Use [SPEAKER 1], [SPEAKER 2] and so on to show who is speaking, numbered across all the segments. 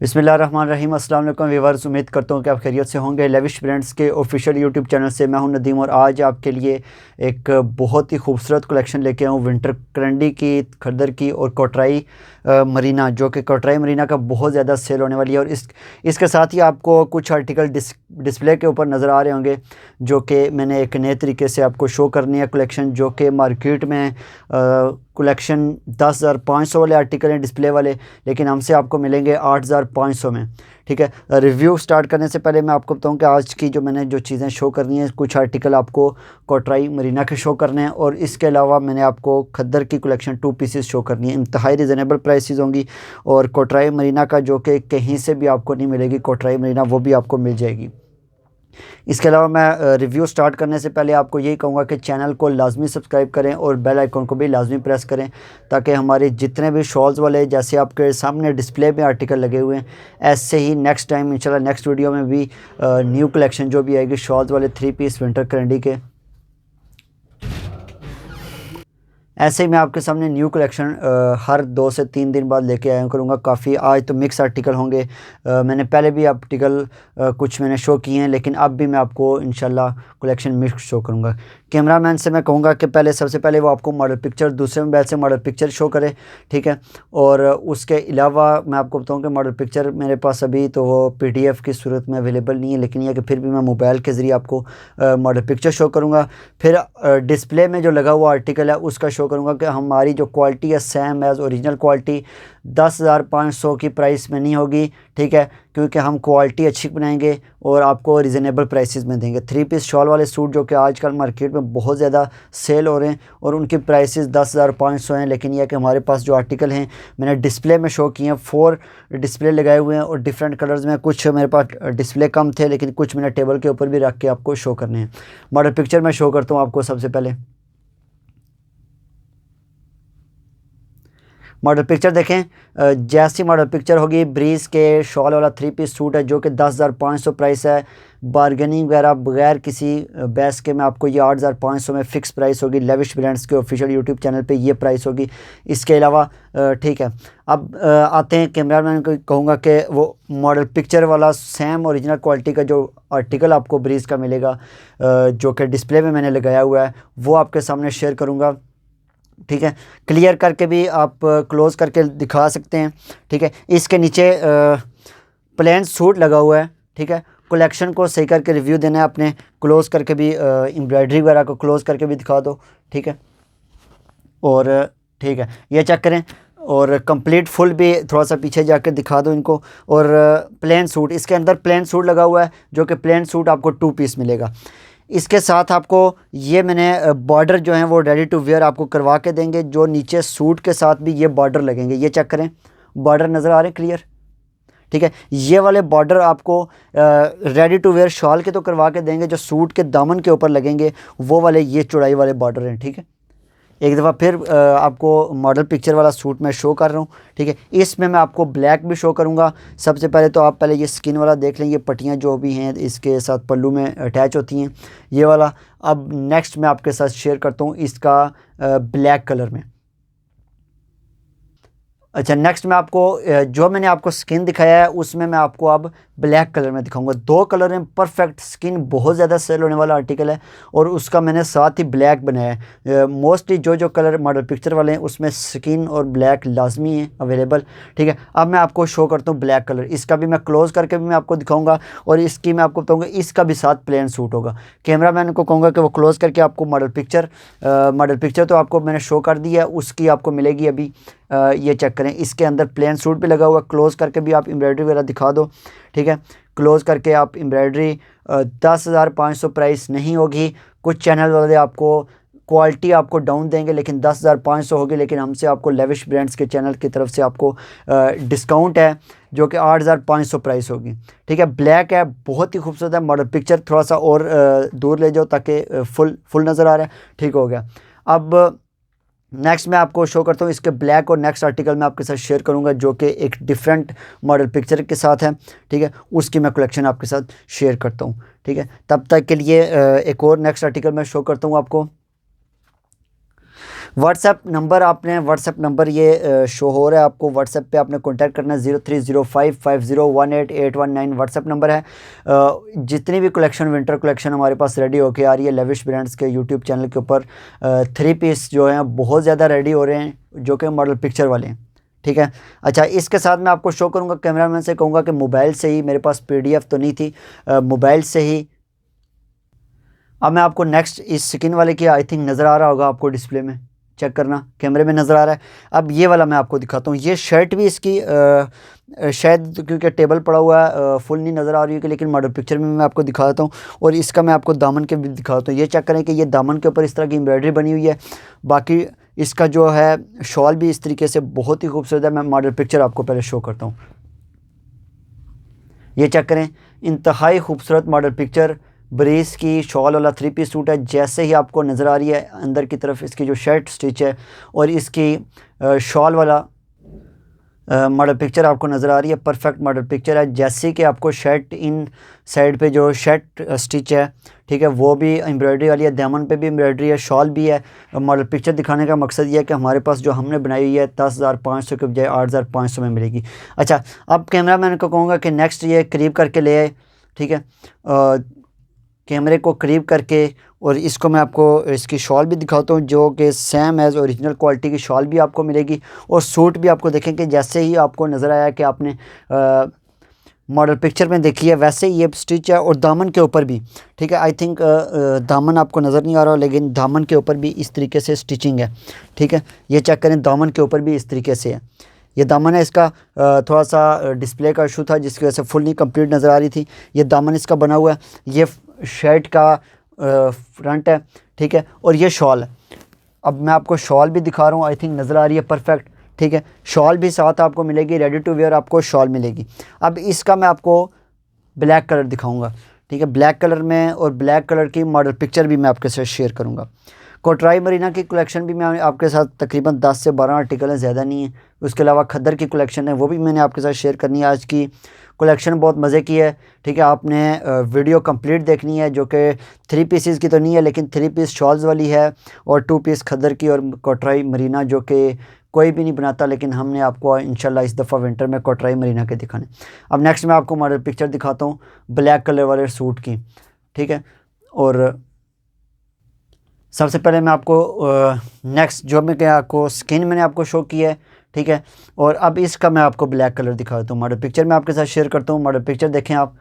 [SPEAKER 1] बिस्मिल्लाहिर्रहमानिर्रहीम। अस्सलाम वालेकुम व्यूअर्स, उम्मीद करता हूँ कि आप खैरियत से होंगे। लेविश ब्रांड्स के ऑफिशियल यूट्यूब चैनल से मैं हूं नदीम और आज आपके लिए एक बहुत ही खूबसूरत कलेक्शन लेके आया हूँ विंटर करंडी की, खद्दर की और कोटराई मरीना, जो कि कोटराई मरीना का बहुत ज़्यादा सेल होने वाली है। और इसके साथ ही आपको कुछ आर्टिकल डिस्प्ले के ऊपर नज़र आ रहे होंगे जो कि मैंने एक नए तरीके से आपको शो करनी है कलेक्शन, जो कि मार्केट में कलेक्शन 10,500 वाले आर्टिकल हैं डिस्प्ले वाले, लेकिन हमसे आपको मिलेंगे 8,500 में। ठीक है, रिव्यू स्टार्ट करने से पहले मैं आपको बताऊं कि आज की जो मैंने जो चीज़ें शो करनी है, कुछ आर्टिकल आपको कोटराई मरीना के शो करने हैं और इसके अलावा मैंने आपको खद्दर की कलेक्शन 2 पीसेस शो करनी है। इंतहाई रिजनेबल प्राइसेस होंगी और कोटराई मरीना का जो कि कहीं से भी आपको नहीं मिलेगी, कोटराई मरीना वो भी आपको मिल जाएगी। इसके अलावा मैं रिव्यू स्टार्ट करने से पहले आपको यही कहूँगा कि चैनल को लाजमी सब्सक्राइब करें और बेल आइकन को भी लाजमी प्रेस करें, ताकि हमारे जितने भी शॉल्स वाले जैसे आपके सामने डिस्प्ले में आर्टिकल लगे हुए हैं, ऐसे ही नेक्स्ट टाइम इंशाल्लाह नेक्स्ट वीडियो में भी न्यू कलेक्शन जो भी आएगी शॉल्स वाले 3 पीस विंटर करंडी के, ऐसे ही मैं आपके सामने न्यू कलेक्शन हर 2 से 3 दिन बाद लेके आया करूँगा। काफ़ी आज तो मिक्स आर्टिकल होंगे। मैंने पहले भी आर्टिकल कुछ मैंने शो किए हैं, लेकिन अब भी मैं आपको इंशाल्लाह कलेक्शन मिक्स शो करूँगा। कैमरामैन से मैं कहूँगा कि सबसे पहले वो आपको मॉडल पिक्चर दूसरे मोबाइल से मॉडल पिक्चर शो करे, ठीक है। और उसके अलावा मैं आपको बताऊँ कि मॉडल पिक्चर मेरे पास अभी तो वो PDF की सूरत में अवेलेबल नहीं है, लेकिन यह कि फिर भी मैं मोबाइल के ज़रिए आपको मॉडल पिक्चर शो करूँगा। फिर डिस्प्ले में जो लगा हुआ आर्टिकल है उसका शो करूँगा कि हमारी जो क्वालिटी है सेम एज़ ओरिजिनल क्वालिटी 10,500 की प्राइस में नहीं होगी, ठीक है, क्योंकि हम क्वालिटी अच्छी बनाएंगे और आपको रिजनेबल प्राइसेस में देंगे। 3 पीस शॉल वाले सूट जो कि आजकल मार्केट में बहुत ज़्यादा सेल हो रहे हैं और उनकी प्राइसेस 10,500 हैं, लेकिन यह कि हमारे पास जो आर्टिकल हैं मैंने डिस्प्ले में शो किए हैं। 4 डिस्प्ले लगाए हुए हैं और डिफरेंट कलर्स में। कुछ मेरे पास डिस्प्ले कम थे, लेकिन कुछ मैंने टेबल के ऊपर भी रख के आपको शो करने हैं। मॉडल पिक्चर मैं शो करता हूँ आपको। सबसे पहले मॉडल पिक्चर देखें। जैसी मॉडल पिक्चर होगी, ब्रीज के शॉल वाला 3 पीस सूट है जो कि 10,500 प्राइस है। बारगेनिंग वगैरह बगैर किसी बैस के मैं आपको ये 8,500 में फ़िक्स प्राइस होगी। लेविश ब्रांड्स के ऑफिशियल यूट्यूब चैनल पे ये प्राइस होगी। इसके अलावा ठीक है, अब आते हैं कैमरामैन को कहूँगा कि वो मॉडल पिक्चर वाला सेम ओरिजिनल क्वालिटी का जो आर्टिकल आपको ब्रीज का मिलेगा, जो कि डिस्प्ले में मैंने लगाया हुआ है, वो आपके सामने शेयर करूँगा, ठीक है। क्लियर करके भी आप क्लोज़ करके दिखा सकते हैं, ठीक है। इसके नीचे प्लेन सूट लगा हुआ है, ठीक है। कलेक्शन को सही करके रिव्यू देना है आपने। क्लोज़ करके भी एम्ब्रॉयडरी वगैरह को क्लोज़ करके भी दिखा दो, ठीक है। और ठीक है, ये चेक करें। और कंप्लीट फुल भी थोड़ा सा पीछे जाकर दिखा दो इनको। और प्लेन सूट, इसके अंदर प्लेन सूट लगा हुआ है जो कि प्लेन सूट आपको 2 पीस मिलेगा। इसके साथ आपको ये मैंने बॉर्डर जो हैं वो रेडी टू वेयर आपको करवा के देंगे, जो नीचे सूट के साथ भी ये बॉर्डर लगेंगे। ये चेक करें, बॉर्डर नज़र आ रहे हैं क्लियर, ठीक है। ये वाले बॉर्डर आपको रेडी टू वेयर शॉल के तो करवा के देंगे, जो सूट के दामन के ऊपर लगेंगे वो वाले ये चौड़ाई वाले बॉर्डर हैं, ठीक है। एक दफ़ा फिर आपको मॉडल पिक्चर वाला सूट मैं शो कर रहा हूँ, ठीक है। इसमें मैं आपको ब्लैक भी शो करूँगा। सबसे पहले तो आप पहले ये स्किन वाला देख लें, ये पट्टियाँ जो भी हैं इसके साथ पल्लू में अटैच होती हैं, ये वाला। अब नेक्स्ट मैं आपके साथ शेयर करता हूँ इसका ब्लैक कलर में। अच्छा, नेक्स्ट मैं आपको जो मैंने आपको स्किन दिखाया है उसमें मैं आपको अब ब्लैक कलर में दिखाऊंगा। 2 कलर में परफेक्ट। स्किन बहुत ज़्यादा सेल होने वाला आर्टिकल है और उसका मैंने साथ ही ब्लैक बनाया है। मोस्टली जो कलर मॉडल पिक्चर वाले हैं उसमें स्किन और ब्लैक लाजमी है अवेलेबल, ठीक है। अब मैं आपको शो करता हूँ ब्लैक कलर। इसका भी मैं क्लोज़ करके भी मैं आपको दिखाऊँगा और इसकी मैं आपको बताऊँगा इसका भी साथ प्लेन सूट होगा। कैमरा मैन को कहूँगा कि वो क्लोज़ करके आपको मॉडल पिक्चर तो आपको मैंने शो कर दिया है, उसकी आपको मिलेगी अभी। ये चेक करें, इसके अंदर प्लेन सूट भी लगा हुआ। क्लोज़ करके भी आप एम्ब्रॉयडरी वगैरह दिखा दो, ठीक है। क्लोज़ करके आप एम्ब्रॉयडरी 10,500 प्राइस नहीं होगी। कुछ चैनल वाले आपको क्वालिटी आपको डाउन देंगे, लेकिन 10,500 होगी। लेकिन हमसे आपको लेविश ब्रांड्स के चैनल की तरफ से आपको डिस्काउंट है जो कि 8,500 प्राइस होगी, ठीक है। ब्लैक है, बहुत ही खूबसूरत है। मॉडल पिक्चर थोड़ा सा और दूर ले जाओ ताकि फुल नज़र आ रहा है, ठीक हो गया। अब नेक्स्ट मैं आपको शो करता हूँ इसके ब्लैक और नेक्स्ट आर्टिकल मैं आपके साथ शेयर करूँगा जो कि एक डिफरेंट मॉडल पिक्चर के साथ है, ठीक है। उसकी मैं कलेक्शन आपके साथ शेयर करता हूँ, ठीक है। तब तक के लिए एक और नेक्स्ट आर्टिकल मैं शो करता हूँ आपको। व्हाट्सएप नंबर, आपने व्हाट्सएप नंबर ये शो हो रहा है आपको, व्हाट्सएप पे आपने कांटेक्ट करना है। 0305501881 व्हाट्सएप नंबर है। जितनी भी कलेक्शन, विंटर कलेक्शन हमारे पास रेडी होके आ रही है लेविश ब्रांड्स के यूट्यूब चैनल के ऊपर, 3 पीस जो हैं बहुत ज़्यादा रेडी हो रहे हैं, जो कि मॉडल पिक्चर वाले हैं, ठीक है। अच्छा, इसके साथ मैं आपको शो करूँगा, कैमरामैन से कहूँगा कि मोबाइल से ही, मेरे पास PDF तो नहीं थी, मोबाइल से ही। अब मैं आपको नेक्स्ट इस स्किन वाले की, आई थिंक नज़र आ रहा होगा आपको डिस्प्ले में, चेक करना, कैमरे में नज़र आ रहा है। अब ये वाला मैं आपको दिखाता हूँ। ये शर्ट भी इसकी शायद क्योंकि टेबल पड़ा हुआ है फुल नहीं नज़र आ रही है, लेकिन मॉडल पिक्चर में मैं आपको दिखाता हूँ। और इसका मैं आपको दामन के भी दिखाता हूँ। ये चेक करें कि ये दामन के ऊपर इस तरह की एम्ब्रॉयडरी बनी हुई है। बाकी इसका जो है शॉल भी इस तरीके से बहुत ही खूबसूरत है। मैं मॉडल पिक्चर आपको पहले शो करता हूँ। ये चेक करें, इंतहाई खूबसूरत मॉडल पिक्चर, ब्रीज की शॉल वाला 3 पीस सूट है। जैसे ही आपको नज़र आ रही है अंदर की तरफ इसकी जो शर्ट स्टिच है और इसकी शॉल वाला मॉडल पिक्चर आपको नज़र आ रही है, परफेक्ट मॉडल पिक्चर है। जैसे कि आपको शर्ट इन साइड पे जो शर्ट स्टिच है, ठीक है, वो भी एम्ब्रॉयडरी वाली है, दामन पे भी एम्ब्रॉयडरी है, शॉल भी है। मॉडल पिक्चर दिखाने का मकसद ये है कि हमारे पास जो हमने बनाई हुई है 10,500 के बजाय 8,500 में मिलेगी। अच्छा, अब कैमरा मैन को कहूँगा कि नेक्स्ट ये करीब करके ले आए, ठीक है, कैमरे को करीब करके, और इसको मैं आपको इसकी शॉल भी दिखाता हूँ, जो कि सेम एज़ ओरिजिनल क्वालिटी की शॉल भी आपको मिलेगी। और सूट भी आपको देखें कि जैसे ही आपको नज़र आया कि आपने मॉडल पिक्चर में देखी है वैसे ही ये स्टिच है। और दामन के ऊपर भी, ठीक है, आई थिंक दामन आपको नज़र नहीं आ रहा, लेकिन दामन के ऊपर भी इस तरीके से स्टिचिंग है, ठीक है। ये चेक करें, दामन के ऊपर भी इस तरीके से है। ये दामन है इसका, थोड़ा सा डिस्प्ले का इशू था जिसकी वजह से फुल नहीं कंप्लीट नज़र आ रही थी। ये दामन इसका बना हुआ है, ये शर्ट का फ्रंट है, ठीक है, और ये शॉल है। अब मैं आपको शॉल भी दिखा रहा हूँ, आई थिंक नज़र आ रही है परफेक्ट, ठीक है। शॉल भी साथ आपको मिलेगी, रेडी टू वेयर आपको शॉल मिलेगी। अब इसका मैं आपको ब्लैक कलर दिखाऊंगा, ठीक है, ब्लैक कलर में, और ब्लैक कलर की मॉडल पिक्चर भी मैं आपके साथ शेयर करूँगा। कोटराई मरीना की कलेक्शन भी मैं आपके साथ तकरीबन 10 से 12 आर्टिकल हैं, ज़्यादा नहीं है। उसके अलावा खद्दर की कलेक्शन है, वो भी मैंने आपके साथ शेयर करनी है। आज की कलेक्शन बहुत मज़े की है, ठीक है। आपने वीडियो कंप्लीट देखनी है, जो कि 3 पीसेस की तो नहीं है, लेकिन 3 पीस शॉल्स वाली है, और 2 पीस खद्दर की और कोटराई मरीना, जो कि कोई भी नहीं बनाता, लेकिन हमने आपको इंशाल्लाह इस दफ़ा विंटर में कोटराई मरीना के दिखाने। अब नेक्स्ट मैं आपको मॉडल पिक्चर दिखाता हूँ ब्लैक कलर वाले सूट की, ठीक है। और सबसे पहले मैं आपको नेक्स्ट जो मैं क्या आपको स्किन मैंने आपको शो किया है, ठीक है। और अब इसका मैं आपको ब्लैक कलर दिखाता हूँ, मॉडल पिक्चर मैं आपके साथ शेयर करता हूँ। मॉडल पिक्चर देखें आप,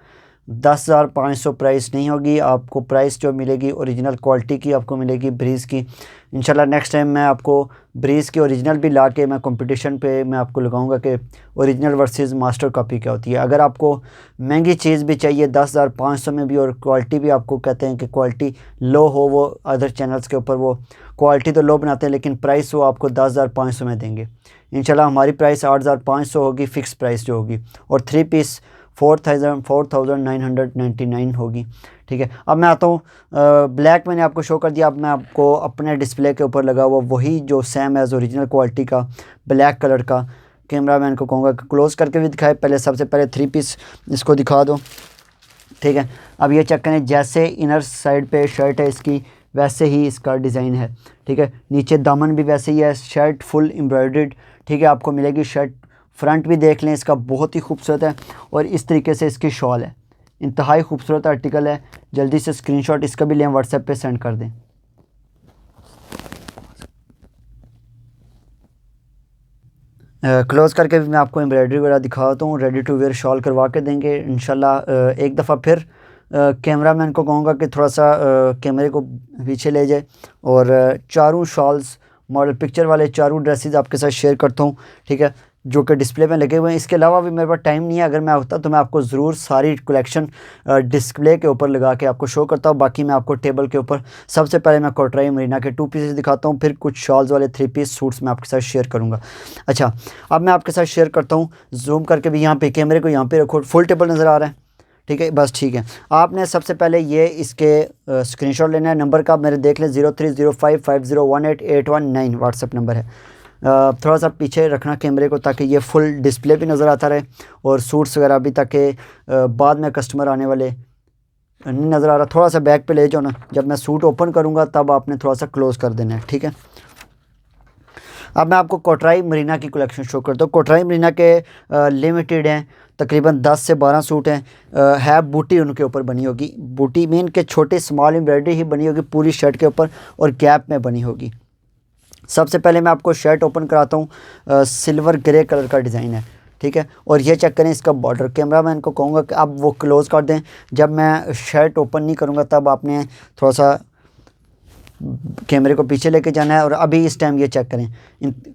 [SPEAKER 1] 10,500 प्राइस नहीं होगी, आपको प्राइस जो मिलेगी ओरिजिनल क्वालिटी की आपको मिलेगी, ब्रीज़ की। इंशाल्लाह नेक्स्ट टाइम मैं आपको ब्रीज़ की ओरिजिनल भी ला के मैं कंपटीशन पे मैं आपको लगाऊंगा कि ओरिजिनल वर्सेस मास्टर कॉपी क्या होती है। अगर आपको महंगी चीज़ भी चाहिए 10,500 में भी, और क्वालिटी भी आपको कहते हैं कि क्वालिटी लो हो, वो अदर चैनल्स के ऊपर वो क्वालिटी तो लो बनाते हैं, लेकिन प्राइस वो आपको 10,500 में देंगे। इंशाल्लाह हमारी प्राइस 8,500 होगी, फ़िक्स प्राइस जो होगी, और 3 पीस 4,999 होगी, ठीक है। अब मैं आता हूँ, ब्लैक मैंने आपको शो कर दिया। अब मैं आपको अपने डिस्प्ले के ऊपर लगा हुआ वही जो सेम एज़ ओरिजिनल क्वालिटी का ब्लैक कलर का, कैमरा मैन को कहूँगा कि क्लोज़ करके भी दिखाए। पहले सबसे पहले 3 पीस इसको दिखा दो, ठीक है। अब ये चेक करें, जैसे इनर साइड पे शर्ट है इसकी, वैसे ही इसका डिज़ाइन है, ठीक है। नीचे दामन भी वैसे ही है, शर्ट फुल एम्ब्रॉयडर्ड, ठीक है, आपको मिलेगी शर्ट। फ्रंट भी देख लें इसका, बहुत ही खूबसूरत है, और इस तरीके से इसकी शॉल है। इंतहाई खूबसूरत आर्टिकल है। जल्दी से स्क्रीनशॉट इसका भी लें, व्हाट्सएप पे सेंड कर दें। क्लोज़ करके भी मैं आपको एम्ब्रॉयडरी वगैरह दिखाता हूँ, रेडी टू वेयर शॉल करवा के देंगे इंशाल्लाह। एक दफ़ा फिर कैमरा मैन को कहूँगा कि थोड़ा सा कैमरे को पीछे ले जाए, और चारों शॉल्स मॉडल पिक्चर वाले चारों ड्रेसेस आपके साथ शेयर करता हूँ, ठीक है, जो कि डिस्प्ले में लगे हुए हैं। इसके अलावा भी मेरे पास टाइम नहीं है, अगर मैं होता तो मैं आपको ज़रूर सारी कलेक्शन डिस्प्ले के ऊपर लगा के आपको शो करता हूँ। बाकी मैं आपको टेबल के ऊपर सबसे पहले मैं कोटराई मरीना के 2 पीसेस दिखाता हूँ, फिर कुछ शॉल्स वाले 3 पीस सूट्स मैं आपके साथ शेयर करूँगा। अच्छा, अब मैं आपके साथ शेयर करता हूँ, जूम करके भी यहाँ पे कैमरे को यहाँ पे रखो, फुल टेबल नज़र आ रहा है, ठीक है, बस ठीक है। आपने सबसे पहले ये इसके स्क्रीनशॉट लेना है। नंबर का आप मेरे देख लें, 0305501881 व्हाट्सएप नंबर है। थोड़ा सा पीछे रखना कैमरे को, ताकि ये फुल डिस्प्ले भी नज़र आता रहे, और सूट्स वगैरह भी, ताकि बाद में कस्टमर आने वाले नहीं नज़र आ रहा। थोड़ा सा बैक पे ले जाओ ना, जब मैं सूट ओपन करूँगा तब आपने थोड़ा सा क्लोज़ कर देना है, ठीक है। अब मैं आपको कोटराई मरीना की कलेक्शन शो करता हूँ। कोटराई मरीना के लिमिटेड हैं, तकरीबन 10 से 12 सूट हैं। है बूटी उनके ऊपर बनी होगी, बूटी मीन के छोटे स्मॉल एम्ब्रॉयडरी ही बनी होगी पूरी शर्ट के ऊपर और गैप में बनी होगी। सबसे पहले मैं आपको शर्ट ओपन कराता हूँ। सिल्वर ग्रे कलर का डिज़ाइन है, ठीक है। और ये चेक करें इसका बॉर्डर। कैमरा मैन को कहूँगा कि आप वो क्लोज़ कर दें, जब मैं शर्ट ओपन नहीं करूँगा तब आपने थोड़ा सा कैमरे को पीछे लेके जाना है। और अभी इस टाइम ये चेक करें,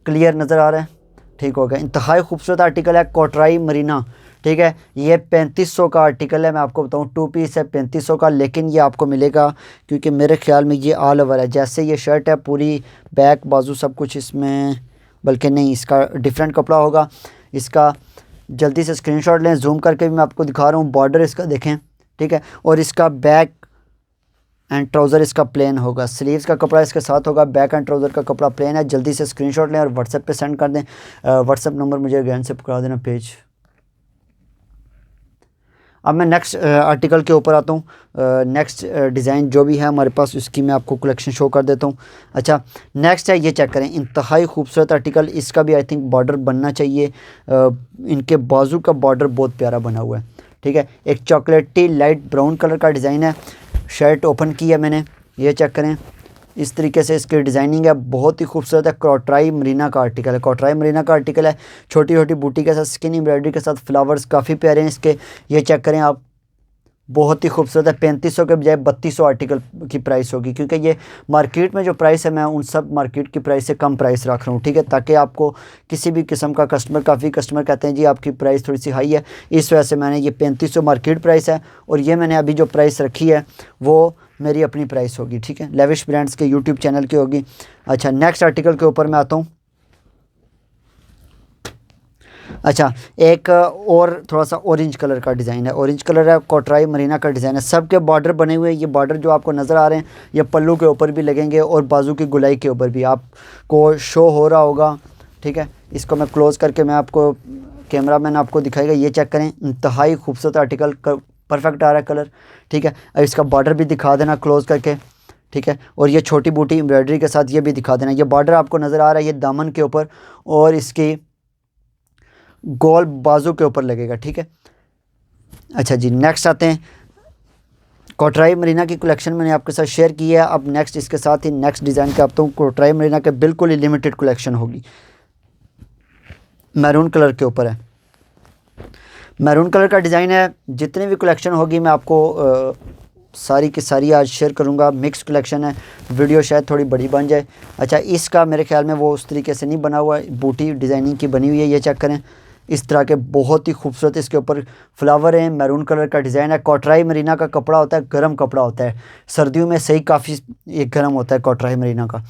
[SPEAKER 1] क्लियर नज़र आ रहा है, ठीक हो गया। इंतहाई खूबसूरत आर्टिकल है कोटराई मरीना, ठीक है। ये 3500 का आर्टिकल है, मैं आपको बताऊं 2 पीस है 3500 का, लेकिन ये आपको मिलेगा क्योंकि मेरे ख्याल में ये ऑल ओवर है। जैसे ये शर्ट है पूरी बैक बाजू सब कुछ इसमें, बल्कि नहीं इसका डिफरेंट कपड़ा होगा। इसका जल्दी से स्क्रीनशॉट लें, जूम करके भी मैं आपको दिखा रहा हूँ। बॉर्डर इसका देखें, ठीक है। और इसका बैक एंड ट्राउज़र इसका प्लेन होगा, स्लीव्स का कपड़ा इसके साथ होगा, बैक एंड ट्राउज़र का कपड़ा प्लेन है। जल्दी से स्क्रीनशॉट लें और व्हाट्सएप पे सेंड कर दें। व्हाट्सएप नंबर मुझे अगेन से पकड़ा देना पेज। अब मैं नेक्स्ट आर्टिकल के ऊपर आता हूँ। नेक्स्ट डिज़ाइन जो भी है हमारे पास उसकी मैं आपको कलेक्शन शो कर देता हूँ। अच्छा, नेक्स्ट है, ये चेक करें, इंतहाई खूबसूरत आर्टिकल। इसका भी आई थिंक बॉर्डर बनना चाहिए। इनके बाजू का बॉर्डर बहुत प्यारा बना हुआ है, ठीक है। एक चॉकलेटी लाइट ब्राउन कलर का डिज़ाइन है। शर्ट ओपन की है मैंने, ये चेक करें, इस तरीके से इसकी डिज़ाइनिंग है, बहुत ही खूबसूरत है। कोटराई मरीना का आर्टिकल है, कोटराई मरीना का आर्टिकल है। छोटी छोटी बूटी के साथ स्किन एम्ब्रॉयडरी के साथ फ्लावर्स काफ़ी प्यारे हैं इसके। ये चेक करें आप, बहुत ही खूबसूरत है। 3500 के बजाय 3200 आर्टिकल की प्राइस होगी, क्योंकि ये मार्केट में जो प्राइस है मैं उन सब मार्केट की प्राइस से कम प्राइस रख रहा हूँ, ठीक है, ताकि आपको किसी भी किस्म का कस्टमर, काफ़ी कस्टमर कहते हैं जी आपकी प्राइस थोड़ी सी हाई है, इस वजह से मैंने ये 3500 मार्केट प्राइस है और ये मैंने अभी जो प्राइस रखी है वो मेरी अपनी प्राइस होगी, ठीक है, लेविश ब्रांड्स के यूट्यूब चैनल की होगी। अच्छा, नेक्स्ट आर्टिकल के ऊपर मैं आता हूँ। अच्छा, एक और थोड़ा सा ऑरेंज कलर का डिज़ाइन है, ऑरेंज कलर है, कोटराई मरीना का डिज़ाइन है। सबके बॉर्डर बने हुए हैं। ये बॉर्डर जो आपको नज़र आ रहे हैं ये पल्लू के ऊपर भी लगेंगे और बाजू की गुलाई के ऊपर भी आपको शो हो रहा होगा, ठीक है। इसको मैं क्लोज़ करके मैं आपको, कैमरा मैन आपको दिखाएगा। ये चेक करें, इंतहाई खूबसूरत आर्टिकल, परफेक्ट आ रहा है कलर, ठीक है। अब इसका बॉर्डर भी दिखा देना क्लोज़ करके, ठीक है। और ये छोटी बूटी एम्ब्रॉयडरी के साथ ये भी दिखा देना। ये बॉर्डर आपको नज़र आ रहा है, ये दामन के ऊपर और इसकी गोल बाजू के ऊपर लगेगा, ठीक है। अच्छा जी, नेक्स्ट आते हैं। कोटराई मरीना की कलेक्शन मैंने आपके साथ शेयर की है। अब नेक्स्ट इसके साथ ही नेक्स्ट डिज़ाइन के आपको कोटराई मरीना के बिल्कुल ही लिमिटेड कलेक्शन होगी। मैरून कलर के ऊपर है, मैरून कलर का डिज़ाइन है। जितनी भी कलेक्शन होगी मैं आपको सारी की सारी आज शेयर करूंगा। मिक्स कलेक्शन है, वीडियो शायद थोड़ी बड़ी बन जाए। अच्छा, इसका मेरे ख्याल में वो उस तरीके से नहीं बना हुआ है, बूटी डिज़ाइनिंग की बनी हुई है। ये चेक करें, इस तरह के बहुत ही खूबसूरत इसके ऊपर फ्लावर हैं। मैरून कलर का डिज़ाइन है। कोटराई मरीना का कपड़ा होता है, गर्म कपड़ा होता है, सर्दियों में सही काफ़ी ये गर्म होता है कोटराई मरीना का,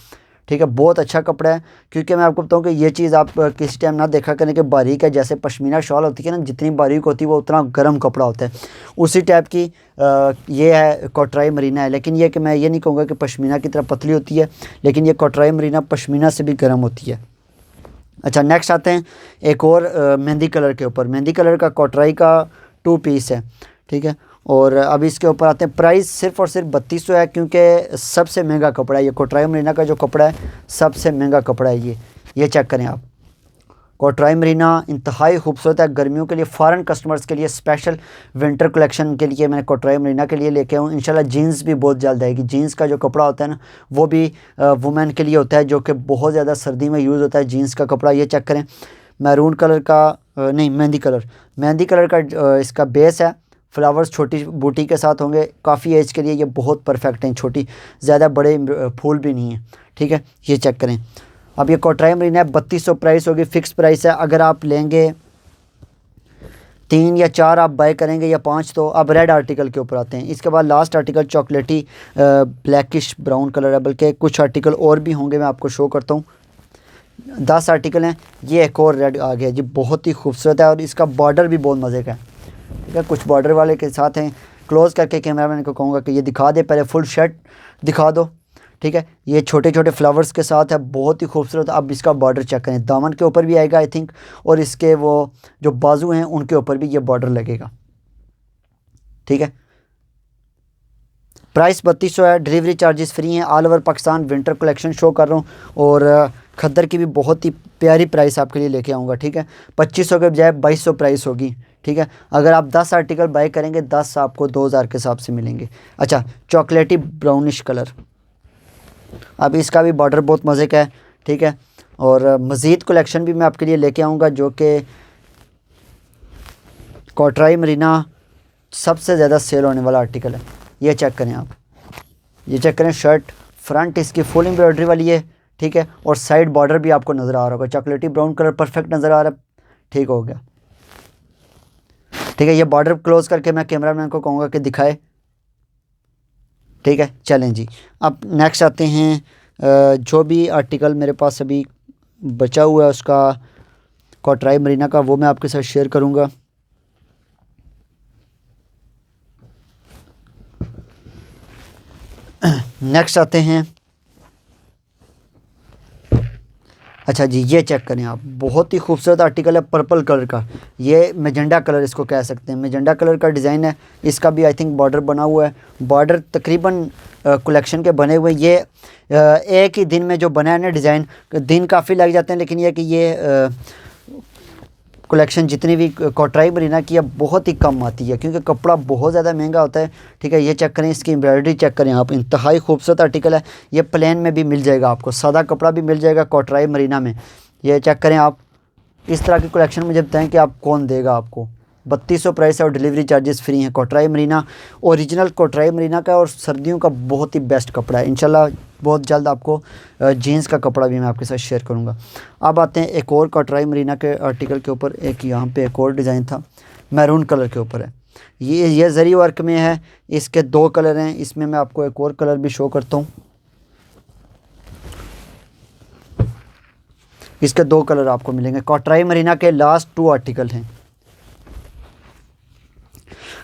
[SPEAKER 1] ठीक है। बहुत अच्छा कपड़ा है, क्योंकि मैं आपको बताऊं कि ये चीज़ आप किसी टाइम ना देखा करें कि बारीक है। जैसे पश्मीना शॉल होती है ना, जितनी बारीक होती है वो उतना गर्म कपड़ा होता है, उसी टाइप की ये है कोटराई मरीना है। लेकिन ये कि मैं ये नहीं कहूँगा कि पश्मीना की तरह पतली होती है, लेकिन ये कोटराई मरीना पश्मीना से भी गर्म होती है। अच्छा, नेक्स्ट आते हैं एक और मेहंदी कलर के ऊपर। मेहंदी कलर का कोटराई का 2 पीस है, ठीक है। और अब इसके ऊपर आते हैं। प्राइस सिर्फ और सिर्फ 3200 है, क्योंकि सबसे महंगा कपड़ा है ये। कोटराई मरीना का जो कपड़ा है सबसे महंगा कपड़ा है ये चेक करें आप। कोटराई मरीना इंतहाई खूबसूरत है। गर्मियों के लिए, फ़ॉरेन कस्टमर्स के लिए, स्पेशल विंटर कलेक्शन के लिए मैंने कोटराई मरीना के लिए लेके आऊँ। इंशाल्लाह जीन्स भी बहुत जल्द आएगी। जीन्स का जो कपड़ा होता है ना वो भी वुमेन के लिए होता है, जो कि बहुत ज़्यादा सर्दी में यूज़ होता है जीन्स का कपड़ा। ये चेक करें, मैरून कलर का नहीं, मेहंदी कलर का इसका बेस है। फ्लावर्स छोटी बूटी के साथ होंगे। काफ़ी एज के लिए ये बहुत परफेक्ट हैं, छोटी, ज़्यादा बड़े फूल भी नहीं हैं, ठीक है। ये चेक करें। अब ये कोटराई मरीना है, 3200 प्राइस होगी, फ़िक्स प्राइस है। अगर आप लेंगे 3 या 4 आप बाय करेंगे या 5 तो। अब रेड आर्टिकल के ऊपर आते हैं। इसके बाद लास्ट आर्टिकल चॉकलेटी ब्लैकिश ब्राउन कलर है, बल्कि कुछ आर्टिकल और भी होंगे, मैं आपको शो करता हूँ। 10 आर्टिकल हैं। ये एक और रेड आ गया जी, बहुत ही खूबसूरत है और इसका बॉर्डर भी बहुत मज़े का है, ठीक है। कुछ बॉर्डर वाले के साथ हैं। क्लोज़ करके कैमरामैन को कहूँगा कि ये दिखा दे, पहले फुल शर्ट दिखा दो, ठीक है। ये छोटे छोटे फ्लावर्स के साथ है, बहुत ही खूबसूरत। अब इसका बॉर्डर चेक करें, दामन के ऊपर भी आएगा आई थिंक, और इसके वो जो बाजू हैं उनके ऊपर भी ये बॉर्डर लगेगा, ठीक है। प्राइस 3200 है। डिलीवरी चार्जेस फ्री हैं। All over Pakistan winter collection show कर रहा हूँ। और खद्दर की भी बहुत ही प्यारी प्राइस आपके लिए लेके आऊँगा, ठीक है। 2500 के बजाय 2200 प्राइस होगी, ठीक है। अगर आप 10 आर्टिकल बाय करेंगे 10 आपको 2000 के हिसाब से मिलेंगे। अच्छा, चॉकलेटी ब्राउनिश कलर, अब इसका भी बॉर्डर बहुत मज़े का है, ठीक है। और मज़ीद कलेक्शन भी मैं आपके लिए लेके आऊँगा जो कि कोटराई मरीना सबसे ज़्यादा सेल होने वाला आर्टिकल है। ये चेक करें आप, ये चेक करें, शर्ट फ्रंट इसकी फुल एम्ब्रॉयडरी वाली है, ठीक है। और साइड बॉर्डर भी आपको नज़र आ रहा होगा, चॉकलेटी ब्राउन कलर परफेक्ट नज़र आ रहा है, ठीक हो गया, ठीक है। ये बॉर्डर क्लोज करके मैं कैमरामैन को कहूँगा कि दिखाए, ठीक है। चलें जी, अब नेक्स्ट आते हैं जो भी आर्टिकल मेरे पास अभी बचा हुआ है उसका कोटराई मरीना का, वो मैं आपके साथ शेयर करूँगा। नेक्स्ट आते हैं, अच्छा जी, ये चेक करें आप, बहुत ही खूबसूरत आर्टिकल है पर्पल कलर का, ये मेजेंडा कलर इसको कह सकते हैं, मेजेंडा कलर का डिज़ाइन है। इसका भी आई थिंक बॉर्डर बना हुआ है, बॉर्डर तकरीबन कलेक्शन के बने हुए। ये एक ही दिन में जो बना है ना डिज़ाइन, दिन काफ़ी लग जाते हैं, लेकिन ये कि ये कलेक्शन जितनी भी कोटराई मरीना की है बहुत ही कम आती है क्योंकि कपड़ा बहुत ज़्यादा महंगा होता है, ठीक है। ये चेक करें, इसकी एम्ब्रॉयडरी चेक करें आप, इंतहाई खूबसूरत आर्टिकल है। ये प्लेन में भी मिल जाएगा आपको, सादा कपड़ा भी मिल जाएगा कोटराई मरीना में। ये चेक करें आप, इस तरह की कलेक्शन मुझे बताएं कि आप कौन देगा आपको। 3200 प्राइस है और डिलीवरी चार्जेस फ्री हैं। कोटराई मरीना ओरिजिनल कोटराई मरीना का और सर्दियों का बहुत ही बेस्ट कपड़ा है। इंशाल्लाह बहुत जल्द आपको जीन्स का कपड़ा भी मैं आपके साथ शेयर करूंगा। अब आते हैं एक और कोटराई मरीना के आर्टिकल के ऊपर, एक यहाँ पे एक और डिज़ाइन था, मैरून कलर के ऊपर है। ये जरी वर्क में है, इसके 2 कलर हैं, इसमें मैं आपको एक और कलर भी शो करता हूँ। इसके 2 कलर आपको मिलेंगे। कोटराई मरीना के लास्ट 2 आर्टिकल हैं।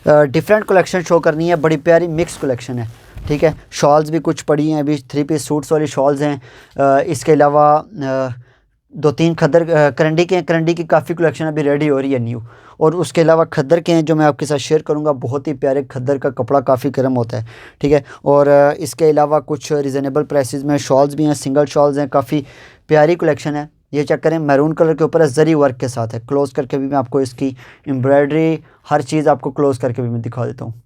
[SPEAKER 1] डिफरेंट कलेक्शन शो करनी है, बड़ी प्यारी मिक्स कलेक्शन है, ठीक है। शॉल्स भी कुछ पड़ी हैं, अभी 3 पीस सूट्स वाली शॉल्स हैं। इसके अलावा 2-3 खद्दर करंडी की काफ़ी कलेक्शन अभी रेडी हो रही है न्यू। और उसके अलावा खद्दर के हैं जो मैं आपके साथ शेयर करूंगा, बहुत ही प्यारे खद्दर का कपड़ा काफ़ी गर्म होता है, ठीक है। और इसके अलावा कुछ रिजनेबल प्राइसेस में शॉल्स भी हैं, सिंगल शॉल्स हैं, काफ़ी प्यारी कलेक्शन है। ये चेक करें, मैरून कलर के ऊपर है, जरी वर्क के साथ है। क्लोज़ करके भी मैं आपको इसकी एम्ब्रॉयडरी हर चीज़ आपको क्लोज़ करके भी मैं दिखा देता हूँ।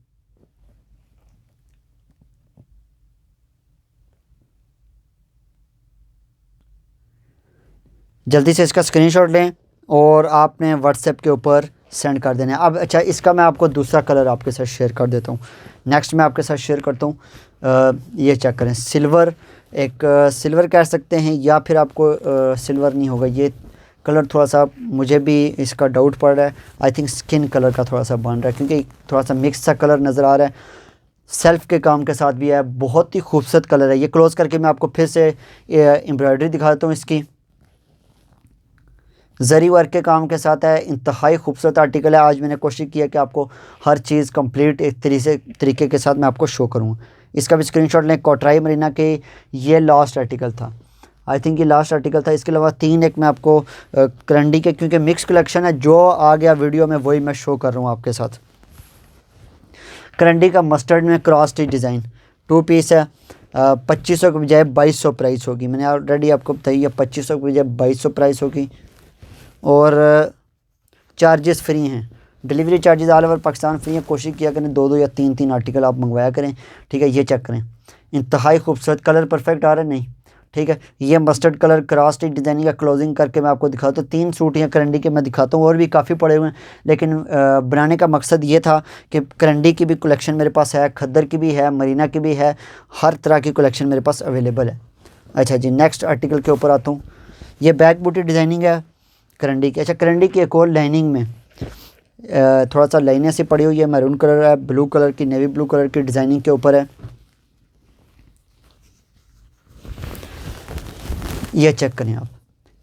[SPEAKER 1] जल्दी से इसका स्क्रीनशॉट लें और आपने व्हाट्सएप के ऊपर सेंड कर देना है। अब अच्छा, इसका मैं आपको दूसरा कलर आपके साथ शेयर कर देता हूँ। नेक्स्ट मैं आपके साथ शेयर करता हूँ, ये चेक करें, सिल्वर, एक सिल्वर कह सकते हैं या फिर आपको सिल्वर नहीं होगा, ये कलर थोड़ा सा मुझे भी इसका डाउट पड़ रहा है। आई थिंक स्किन कलर का थोड़ा सा बन रहा है क्योंकि थोड़ा सा मिक्स सा कलर नज़र आ रहा है, सेल्फ के काम के साथ भी है, बहुत ही खूबसूरत कलर है। ये क्लोज़ करके मैं आपको फिर से एम्ब्रॉयडरी दिखा देता हूँ। इसकी जरी वर्क के काम के साथ है, इंतहाई खूबसूरत आर्टिकल है। आज मैंने कोशिश किया कि आपको हर चीज़ कंप्लीट एक तरीके के साथ मैं आपको शो करूँ। इसका भी स्क्रीनशॉट लें। कोटराई मरीना के ये लास्ट आर्टिकल था, आई थिंक ये लास्ट आर्टिकल था। इसके अलावा 3 एक मैं आपको करंडी के, क्योंकि मिक्स कलेक्शन है, जो आ गया वीडियो में वही मैं शो कर रहा हूँ आपके साथ। करंडी का मस्टर्ड में क्रॉस स्टिच डिज़ाइन 2 पीस है, 2500 के बजाय 2200 प्राइस होगी। मैंने ऑलरेडी आपको बताई है, 2500 के बजाय 2200 प्राइस होगी और चार्जेस फ्री हैं, delivery charges all over Pakistan free हैं। कोशिश किया करें 2-2 या 3-3 आर्टिकल आप मंगवाया करें, ठीक है। ये चेक करें, इंतहाई खूबसूरत कलर, परफेक्ट आ रहा है नहीं, ठीक है। ये mustard colour cross stitch designing का क्लोजिंग करके मैं आपको दिखाता हूँ। 3 सूट यहाँ करंडी के मैं दिखाता हूँ, और भी काफ़ी पड़े हुए हैं, लेकिन बनाने का मकसद ये था कि करंडी की भी कलेक्शन मेरे पास है, खद्दर की भी है, मरीना की भी है, हर तरह की कलेक्शन मेरे पास अवेलेबल है। अच्छा जी, नेक्स्ट आर्टिकल के ऊपर आता हूँ। ये बैक बूटी डिज़ाइनिंग है करंडी की। अच्छा, करंडी की एक और लाइनिंग में थोड़ा सा लाइनें सी पड़ी हुई है, मैरून कलर है, ब्लू कलर की, नेवी ब्लू कलर की डिज़ाइनिंग के ऊपर है। ये चेक करें आप,